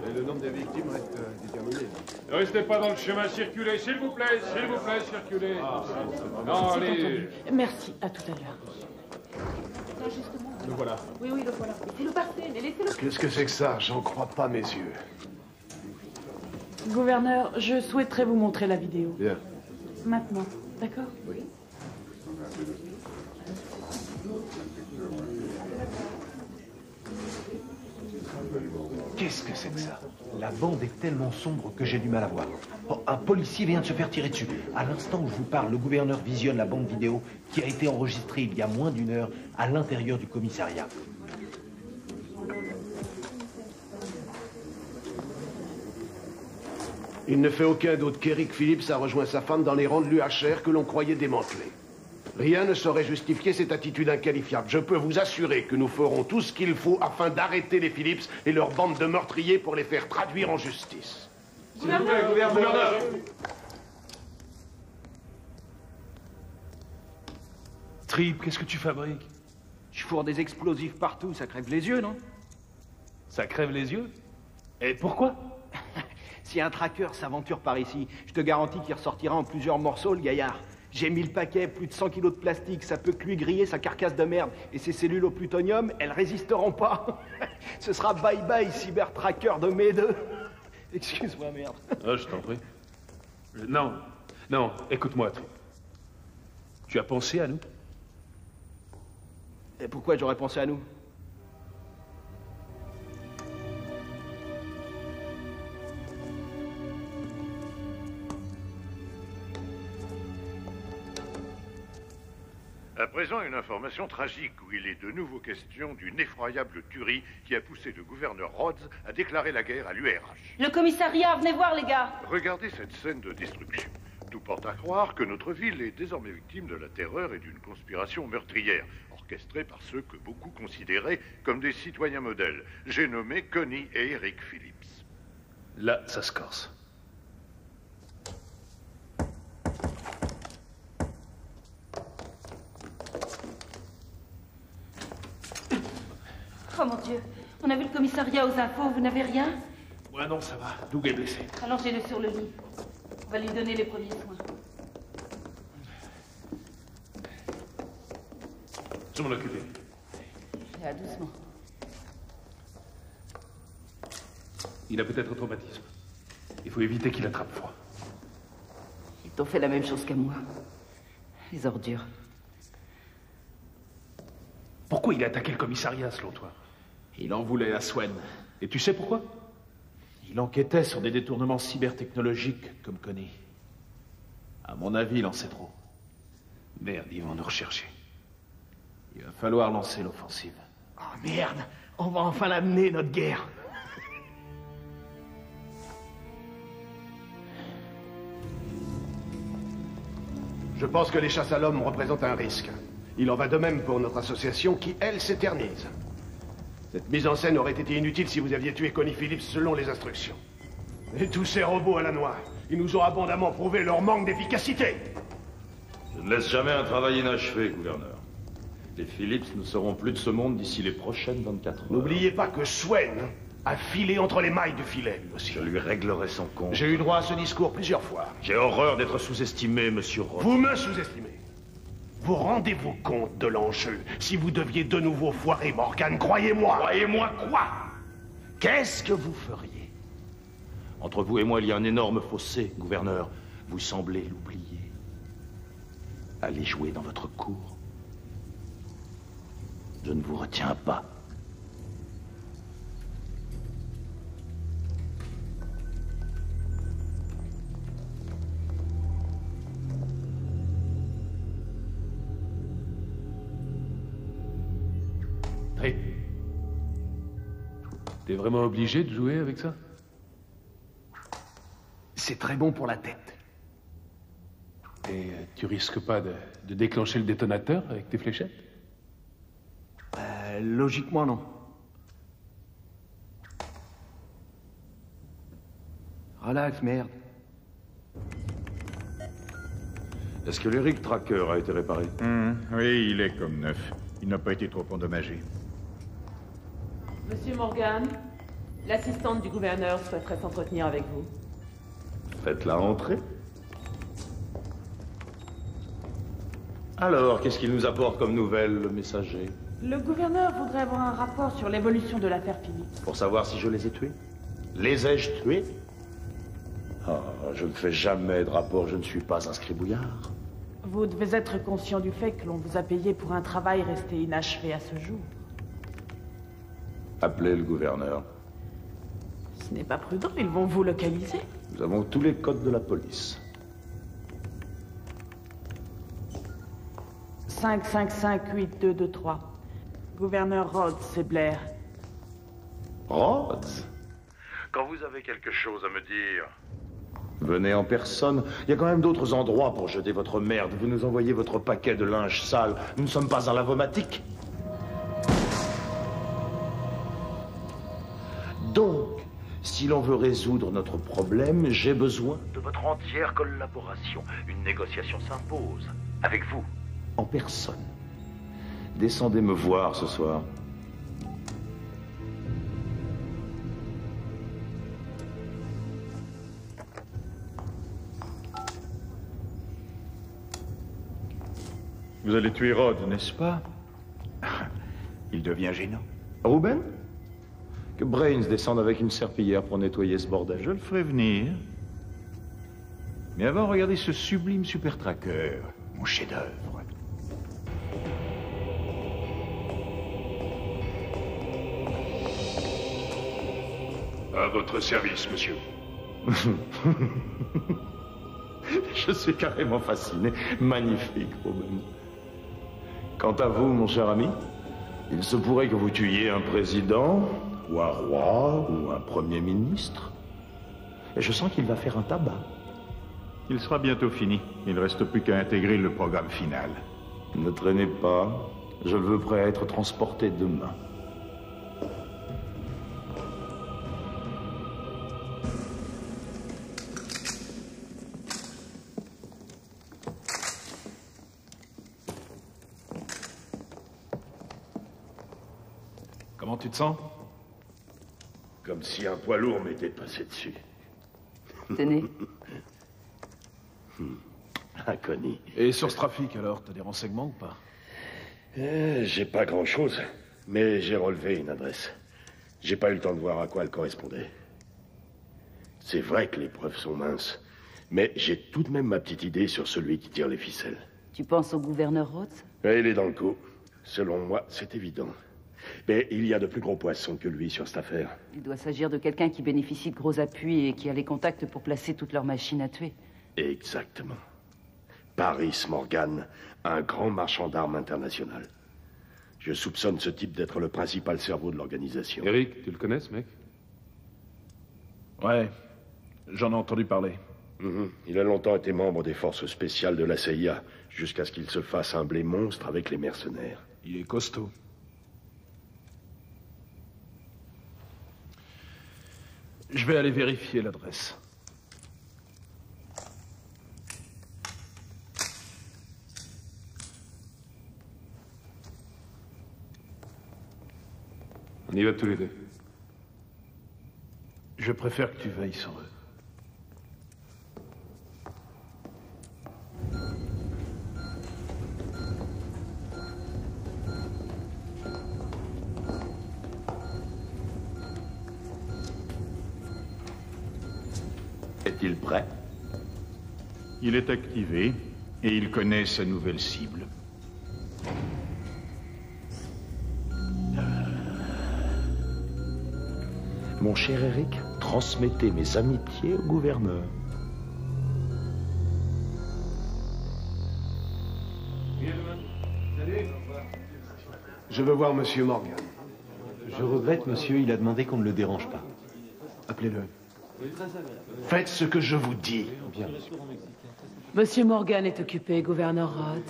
Et le nombre de victimes reste déterminé. Ne restez pas dans le chemin, circulez, s'il vous plaît, circulez. Non, allez. Merci, à tout à l'heure. Justement. Le voilà. Oui, le voilà. Laissez-le passer, mais laissez-le. Qu'est-ce que c'est que ça? J'en crois pas mes yeux. Gouverneur, je souhaiterais vous montrer la vidéo. Bien. Maintenant, d'accord? Oui. Qu'est-ce que c'est que ça? La bande est tellement sombre que j'ai du mal à voir. Oh, un policier vient de se faire tirer dessus. À l'instant où je vous parle, le gouverneur visionne la bande vidéo qui a été enregistrée il y a moins d'1 heure à l'intérieur du commissariat. Il ne fait aucun doute qu'Eric Phillips a rejoint sa femme dans les rangs de l'UHR que l'on croyait démantelés. Rien ne saurait justifier cette attitude inqualifiable. Je peux vous assurer que nous ferons tout ce qu'il faut afin d'arrêter les Phillips et leur bande de meurtriers pour les faire traduire en justice. S'il vous plaît, gouverneur. Trip, qu'est-ce que tu fabriques? Je fourre des explosifs partout, ça crève les yeux, non? Ça crève les yeux? Et pourquoi? Si un tracker s'aventure par ici, je te garantis qu'il ressortira en plusieurs morceaux, le gaillard. J'ai mis le paquet, plus de 100 kilos de plastique, ça peut que lui griller sa carcasse de merde. Et ces cellules au plutonium, elles résisteront pas. Ce sera bye-bye, cyber-tracker de mes deux. Excuse-moi, merde. Ah, je t'en prie. Non, écoute-moi, Trip. Tu as pensé à nous? Et pourquoi j'aurais pensé à nous? À présent, une information tragique où il est de nouveau question d'une effroyable tuerie qui a poussé le gouverneur Rhodes à déclarer la guerre à l'URH. Le commissariat, venez voir les gars. Regardez cette scène de destruction. Tout porte à croire que notre ville est désormais victime de la terreur et d'une conspiration meurtrière, orchestrée par ceux que beaucoup considéraient comme des citoyens modèles. J'ai nommé Connie et Eric Phillips. Là, ça se corse. Oh mon Dieu, on a vu le commissariat aux infos, vous n'avez rien? Ouais, non, ça va. Doug est blessé. Allongez-le sur le lit. On va lui donner les premiers soins. Je m'en occupe. Là, doucement. Il a peut-être un traumatisme. Il faut éviter qu'il attrape froid. Ils t'ont fait la même chose qu'à moi. Les ordures. Pourquoi il a attaqué le commissariat, selon toi? Il en voulait à Swen. Et tu sais pourquoi? Il enquêtait sur des détournements cybertechnologiques, comme Connie. À mon avis, il en sait trop. Merde, ils vont nous rechercher. Il va falloir lancer l'offensive. Oh merde, on va enfin l'amener, notre guerre. Je pense que les chasses à l'homme représentent un risque. Il en va de même pour notre association qui, elle, s'éternise. Cette mise en scène aurait été inutile si vous aviez tué Connie Phillips selon les instructions. Et tous ces robots à la noix, ils nous ont abondamment prouvé leur manque d'efficacité. Je ne laisse jamais un travail inachevé, gouverneur. Les Phillips ne seront plus de ce monde d'ici les prochaines 24 heures. N'oubliez pas que Swen a filé entre les mailles du filet, lui aussi. Je lui réglerai son compte. J'ai eu droit à ce discours plusieurs fois. J'ai horreur d'être sous-estimé, monsieur Rhodes. Vous me sous-estimez. Vous rendez-vous compte de l'enjeu si vous deviez de nouveau foirer Morgan, croyez-moi. Croyez-moi quoi? Qu'est-ce que vous feriez? Entre vous et moi, il y a un énorme fossé, gouverneur. Vous semblez l'oublier. Allez jouer dans votre cour. Je ne vous retiens pas. T'es vraiment obligé de jouer avec ça? C'est très bon pour la tête. Et tu risques pas de déclencher le détonateur avec tes fléchettes? Logiquement, non. Relax, merde. Est-ce que l'Eric Tracker a été réparé? Oui, il est comme neuf. Il n'a pas été trop endommagé. Monsieur Morgan, l'assistante du gouverneur souhaiterait s'entretenir avec vous. Faites-la entrer. Alors, qu'est-ce qu'il nous apporte comme nouvelle, le messager? Le gouverneur voudrait avoir un rapport sur l'évolution de l'affaire Phillips. Pour savoir si je les ai tués? Les ai-je tués? Ah, je ne fais jamais de rapport, je ne suis pas un scribouillard. Vous devez être conscient du fait que l'on vous a payé pour un travail resté inachevé à ce jour. Appelez le gouverneur. Ce n'est pas prudent, ils vont vous localiser. Nous avons tous les codes de la police. 5558223. Gouverneur Rhodes, c'est Blair. Rhodes? Quand vous avez quelque chose à me dire, venez en personne. Il y a quand même d'autres endroits pour jeter votre merde. Vous nous envoyez votre paquet de linge sale. Nous ne sommes pas en lavomatique. Donc, si l'on veut résoudre notre problème, j'ai besoin de votre entière collaboration. Une négociation s'impose. Avec vous, en personne. Descendez me voir ce soir. Vous allez tuer Rhodes, n'est-ce pas? Il devient gênant. Ruben? Que Brains descende avec une serpillière pour nettoyer ce bordel. Je le ferai venir. Mais avant, regardez ce sublime super tracker, mon chef-d'œuvre. À votre service, monsieur. Je suis carrément fasciné. Magnifique, Ruben. Quant à vous, mon cher ami, il se pourrait que vous tuiez un président, ou un roi, ou un premier ministre. Et je sens qu'il va faire un tabac. Il sera bientôt fini. Il ne reste plus qu'à intégrer le programme final. Ne traînez pas. Je le veux prêt à être transporté demain. Comment tu te sens? Comme si un poids lourd m'était passé dessus. Tenez. Connie. Et sur ce trafic, alors, t'as des renseignements ou pas? J'ai pas grand-chose, mais j'ai relevé une adresse. J'ai pas eu le temps de voir à quoi elle correspondait. C'est vrai que les preuves sont minces, mais j'ai tout de même ma petite idée sur celui qui tire les ficelles. Tu penses au gouverneur Rhodes? Ouais, il est dans le coup. Selon moi, c'est évident. Mais il y a de plus gros poissons que lui sur cette affaire. Il doit s'agir de quelqu'un qui bénéficie de gros appuis et qui a les contacts pour placer toutes leurs machines à tuer. Exactement. Paris Morgan, un grand marchand d'armes international. Je soupçonne ce type d'être le principal cerveau de l'organisation. Eric, tu le connais, ce mec? Ouais, j'en ai entendu parler. Il a longtemps été membre des forces spéciales de la CIA, jusqu'à ce qu'il se fasse un blé monstre avec les mercenaires. Il est costaud. Je vais aller vérifier l'adresse. On y va tous les deux. Je préfère que tu veilles sur eux. Est-il prêt? Il est activé et il connaît sa nouvelle cible. Mon cher Eric, transmettez mes amitiés au gouverneur. Je veux voir Monsieur Morgan. Je regrette, monsieur, il a demandé qu'on ne le dérange pas. Appelez-le. Faites ce que je vous dis. Bien. Monsieur Morgan est occupé, gouverneur Rhodes.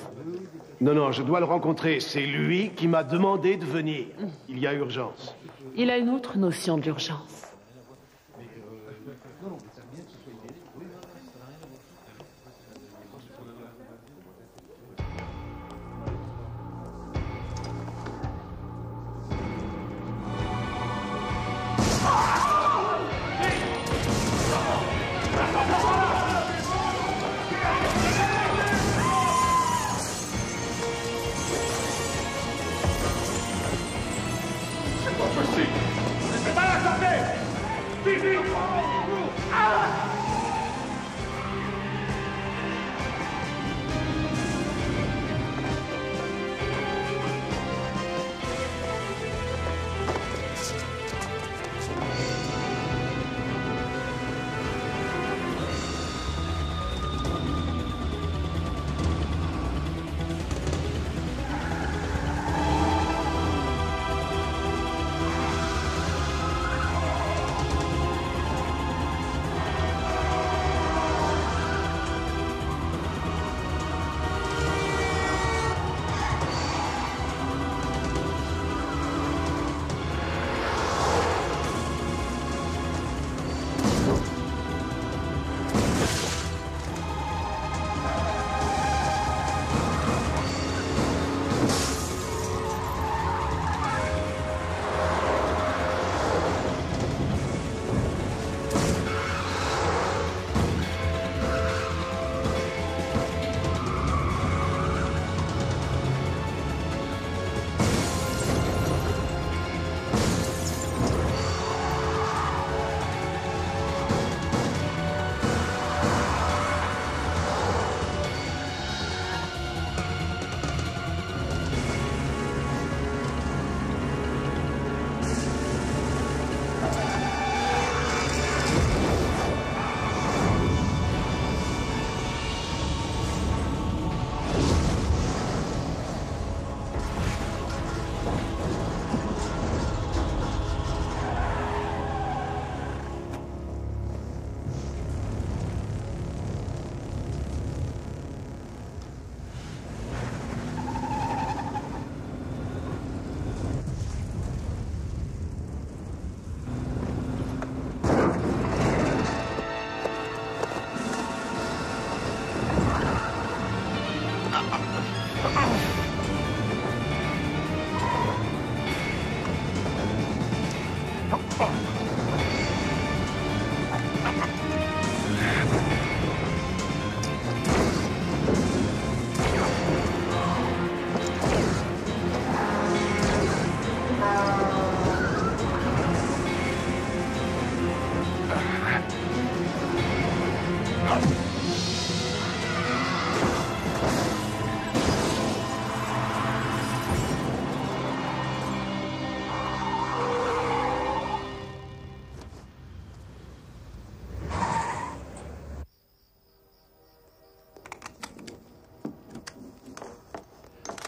Non, je dois le rencontrer. C'est lui qui m'a demandé de venir. Il y a urgence. Il a une autre notion de l'urgence. C'est pas la santé!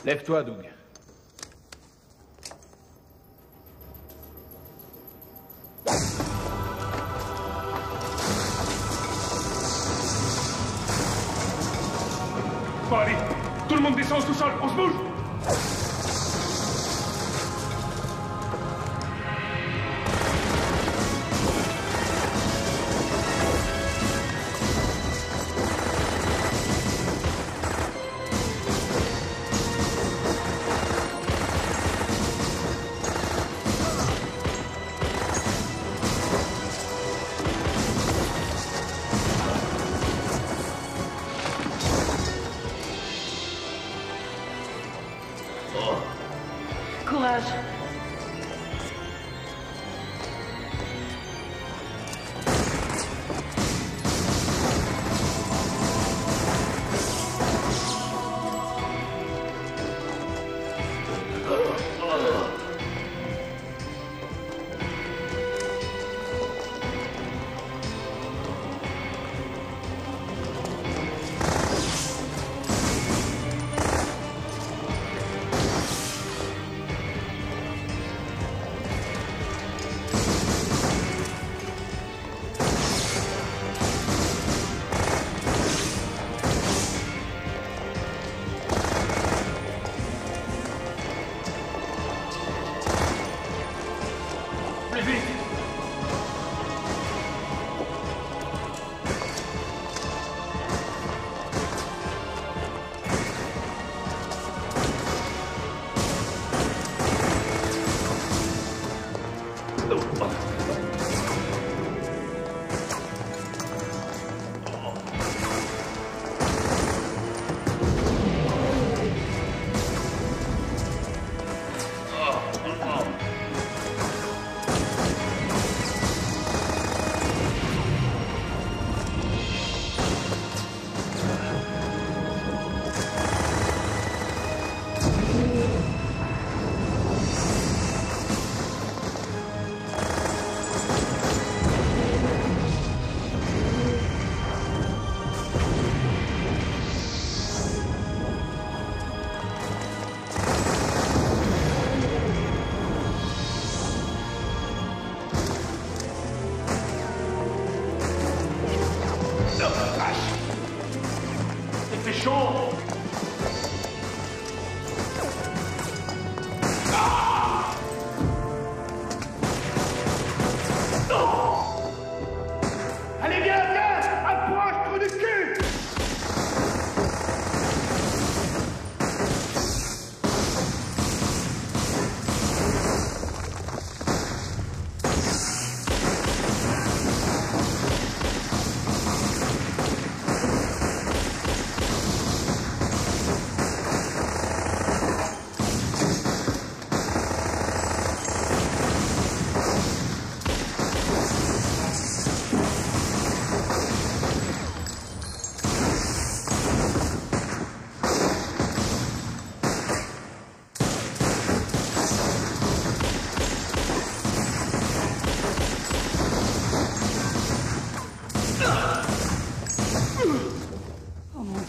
Lève-toi, Doug. Bon, allez, tout le monde descend au sous-sol, on se bouge! Courage.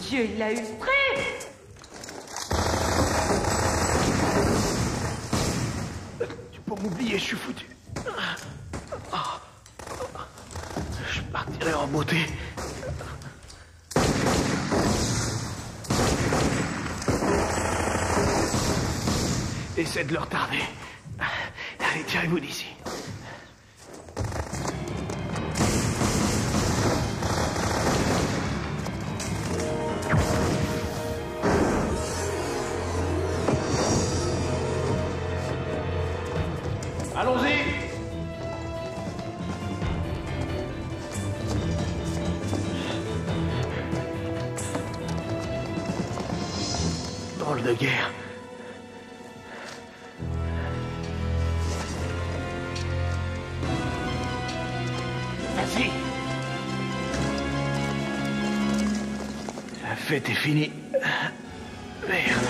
Dieu, il l'a eu. Tu peux m'oublier, je suis foutu. Je partirai en beauté. Essaie de le retarder. Allez, tirez-vous d'ici. Allons-y! Drôle de guerre. Vas-y. La fête est finie. Merde.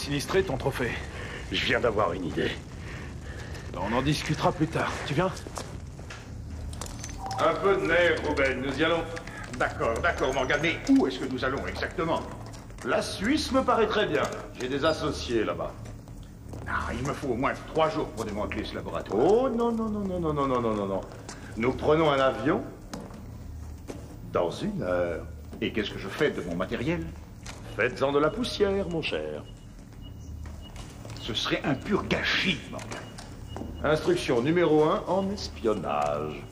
sinistré ton trophée. Je viens d'avoir une idée. On en discutera plus tard. Tu viens? Un peu de nerf, Ruben, nous y allons. D'accord, Morgan, mais où est-ce que nous allons exactement? La Suisse me paraît très bien. J'ai des associés là-bas. Ah, il me faut au moins 3 jours pour démanteler ce laboratoire. Oh non. Nous prenons un avion dans 1 heure. Et qu'est-ce que je fais de mon matériel? Faites-en de la poussière, mon cher. Ce serait un pur gâchis, Morgan. Instruction numéro 1 en espionnage.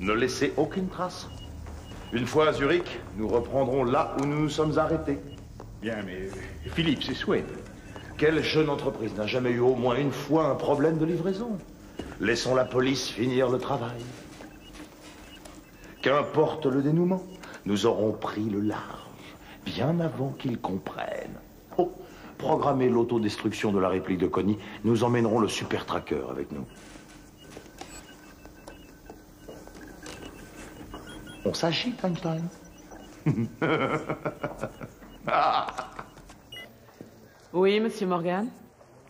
Ne laissez aucune trace. Une fois à Zurich, nous reprendrons là où nous nous sommes arrêtés. Bien, mais Philippe, c'est Swain. Quelle jeune entreprise n'a jamais eu au moins une fois un problème de livraison? Laissons la police finir le travail. Qu'importe le dénouement, nous aurons pris le large, bien avant qu'ils comprennent. Oh, programmez l'autodestruction de la réplique de Connie, nous emmènerons le super tracker avec nous. On s'agite, Einstein. Oui, monsieur Morgan?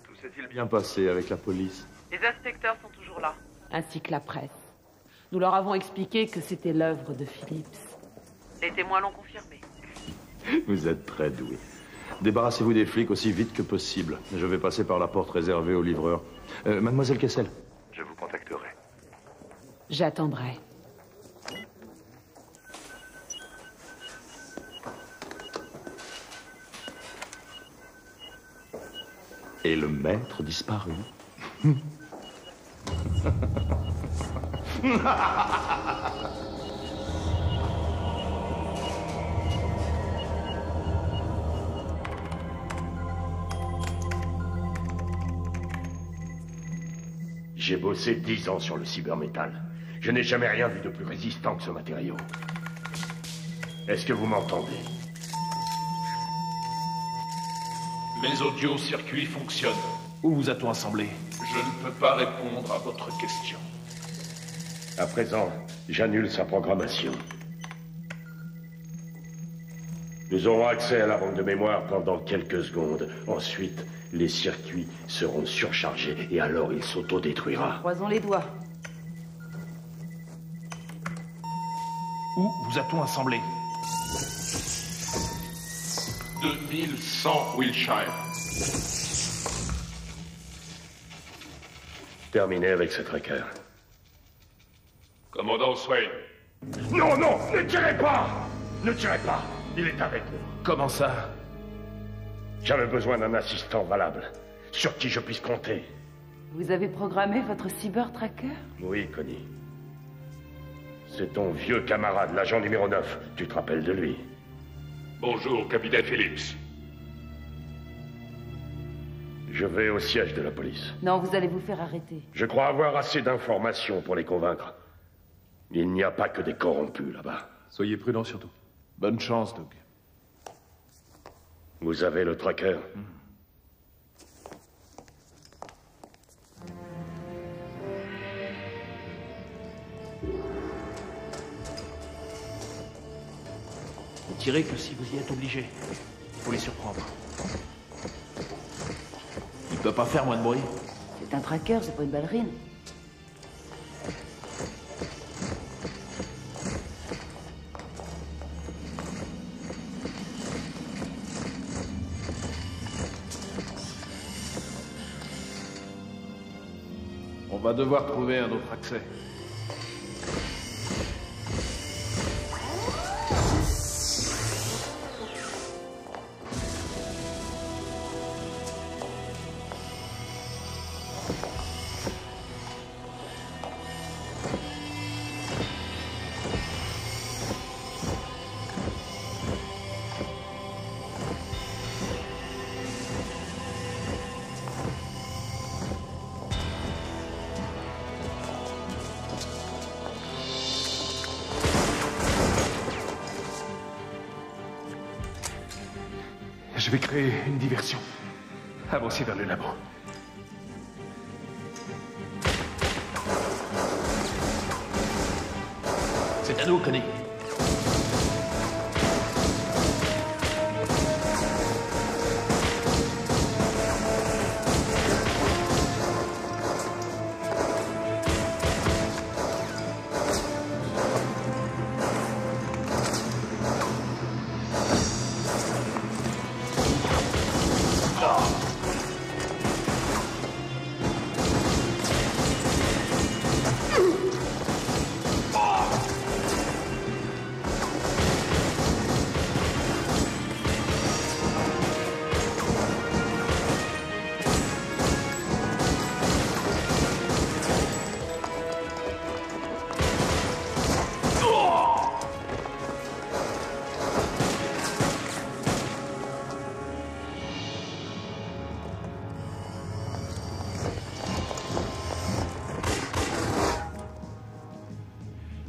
Tout s'est-il bien passé avec la police? Les inspecteurs sont toujours là. Ainsi que la presse. Nous leur avons expliqué que c'était l'œuvre de Phillips. Les témoins l'ont confirmé. Vous êtes très doué. Débarrassez-vous des flics aussi vite que possible. Je vais passer par la porte réservée aux livreurs. Mademoiselle Kessel. Je vous contacterai. J'attendrai. Et le maître disparu. J'ai bossé 10 ans sur le cybermétal. Je n'ai jamais rien vu de plus résistant que ce matériau. Est-ce que vous m'entendez? Les audiocircuits fonctionnent. Où vous a-t-on assemblé? Je ne peux pas répondre à votre question. À présent, j'annule sa programmation. Nous aurons accès à la banque de mémoire pendant quelques secondes. Ensuite, les circuits seront surchargés et alors il s'autodétruira. Croisons les doigts. Où vous a-t-on assemblé? 2100 Wilshire. Terminé avec ce tracker. Commandant Swain. Non, ne tirez pas! Ne tirez pas! Il est avec nous. Comment ça? J'avais besoin d'un assistant valable, sur qui je puisse compter. Vous avez programmé votre cyber-tracker? Oui, Connie. C'est ton vieux camarade, l'agent numéro 9. Tu te rappelles de lui? Bonjour, capitaine Phillips. Je vais au siège de la police. Non, vous allez vous faire arrêter. Je crois avoir assez d'informations pour les convaincre. Il n'y a pas que des corrompus là-bas. Soyez prudent surtout. Bonne chance, Doug. Vous avez le tracker? Ne tirez que si vous y êtes obligé. Faut les surprendre. Il peut pas faire moins de bruit. C'est un tracker, c'est pas une ballerine. On va devoir trouver un autre accès. Je vais créer une diversion. Avancez vers le labo. C'est à nous, Connie.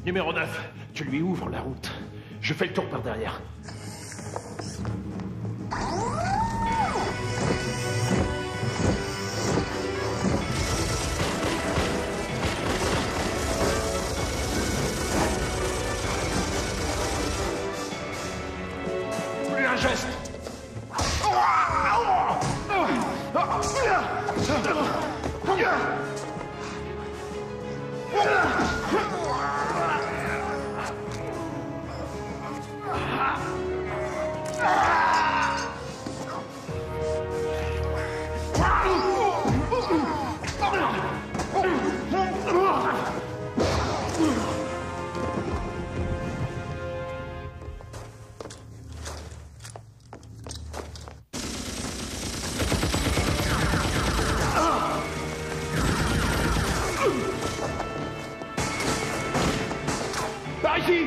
Numéro 9, tu lui ouvres la route. Je fais le tour par derrière. Plus un geste. Par ici!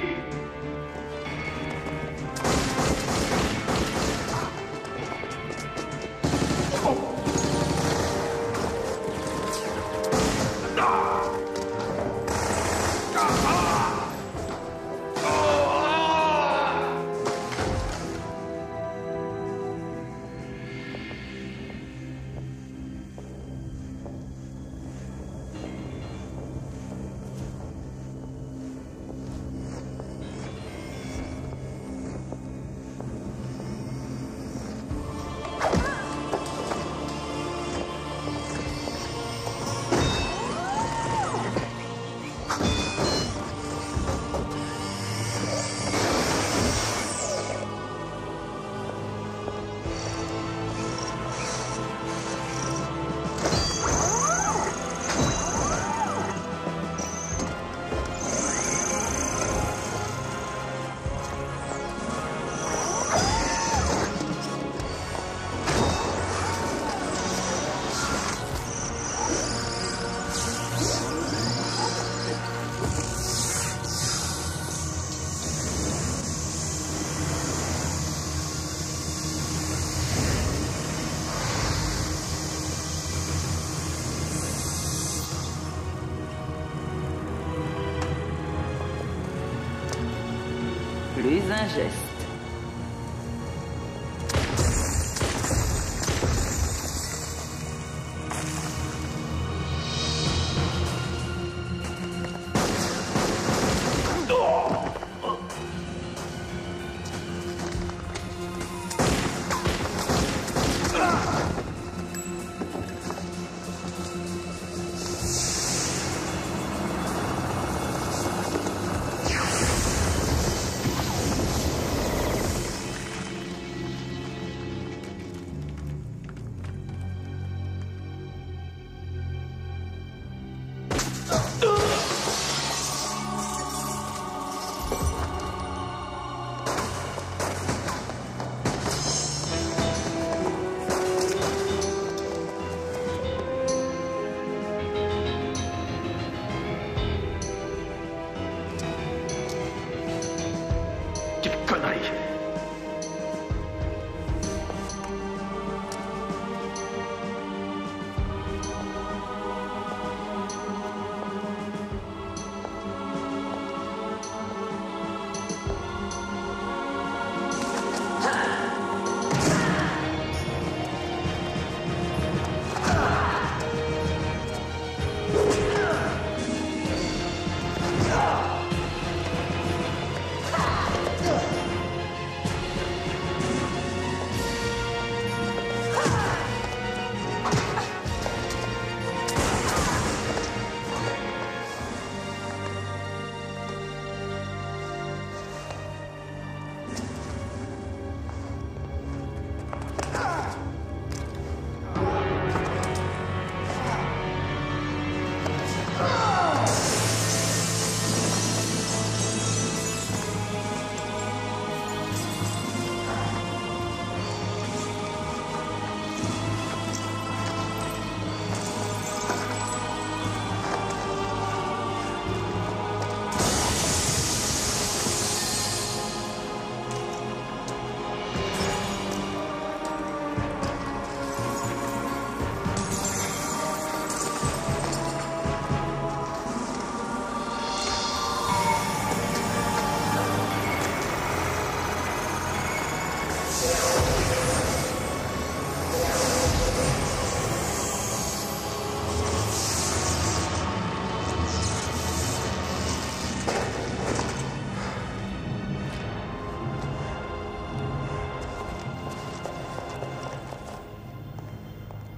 Plus un geste.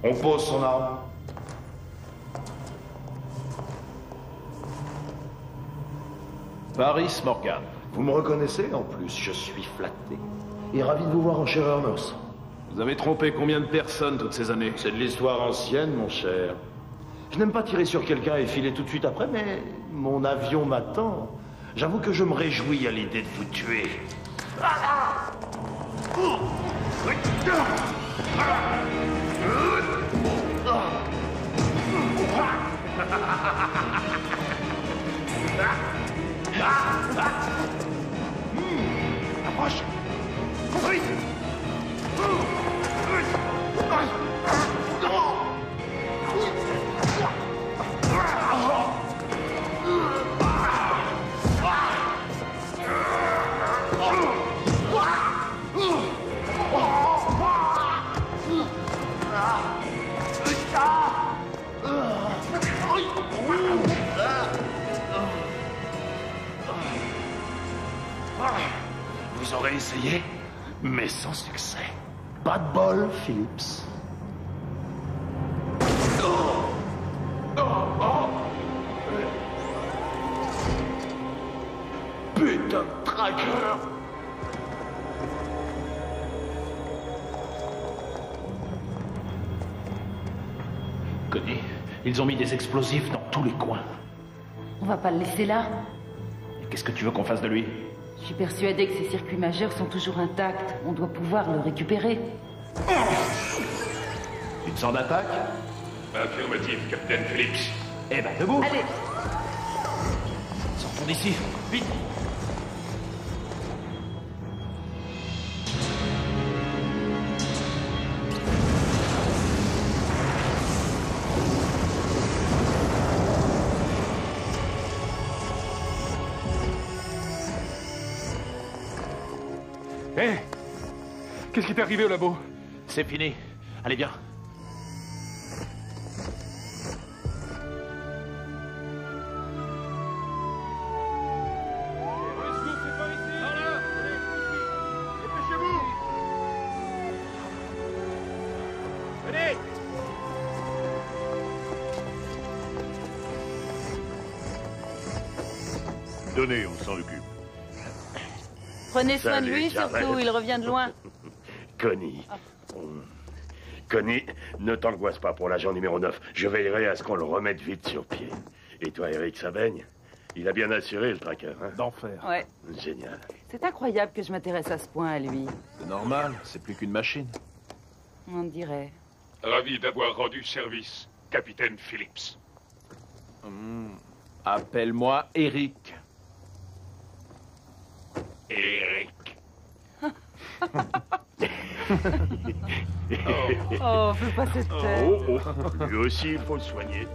On pose son arme. Paris Morgan. Vous me reconnaissez en plus, je suis flatté. Et ravi de vous voir en chair et en os. Vous avez trompé combien de personnes toutes ces années? C'est de l'histoire ancienne, mon cher. Je n'aime pas tirer sur quelqu'un et filer tout de suite après, mais mon avion m'attend. J'avoue que je me réjouis à l'idée de vous tuer. Approche. Oui. Vous aurez essayé, mais sans succès. Pas de bol, Phillips. Putain de tracker! Connie, ils ont mis des explosifs dans tous les coins. On va pas le laisser là. Et qu'est-ce que tu veux qu'on fasse de lui? Je suis persuadée que ces circuits majeurs sont toujours intacts. On doit pouvoir le récupérer. Une sonde d'attaque? Affirmatif, Capitaine Phillips. Eh ben, debout! Allez! Sortons d'ici, vite! Hé! Qu'est-ce qui t'est arrivé au labo? C'est fini. Allez, viens. Donnez, on s'en occupe. Prenez soin de Salut, lui, Jarrell. surtout, il revient de loin. Connie. Connie, ne t'angoisse pas pour l'agent numéro 9. Je veillerai à ce qu'on le remette vite sur pied. Et toi, Eric, ça baigne? Il a bien assuré, le tracker, hein? D'enfer. Ouais. Génial. C'est incroyable que je m'intéresse à ce point à lui. C'est normal, c'est plus qu'une machine. On dirait. Ravi d'avoir rendu service, Capitaine Phillips. Appelle-moi Eric. Eric. Oh, fais pas cette tête. Oh, oh. Lui aussi, il faut le soigner.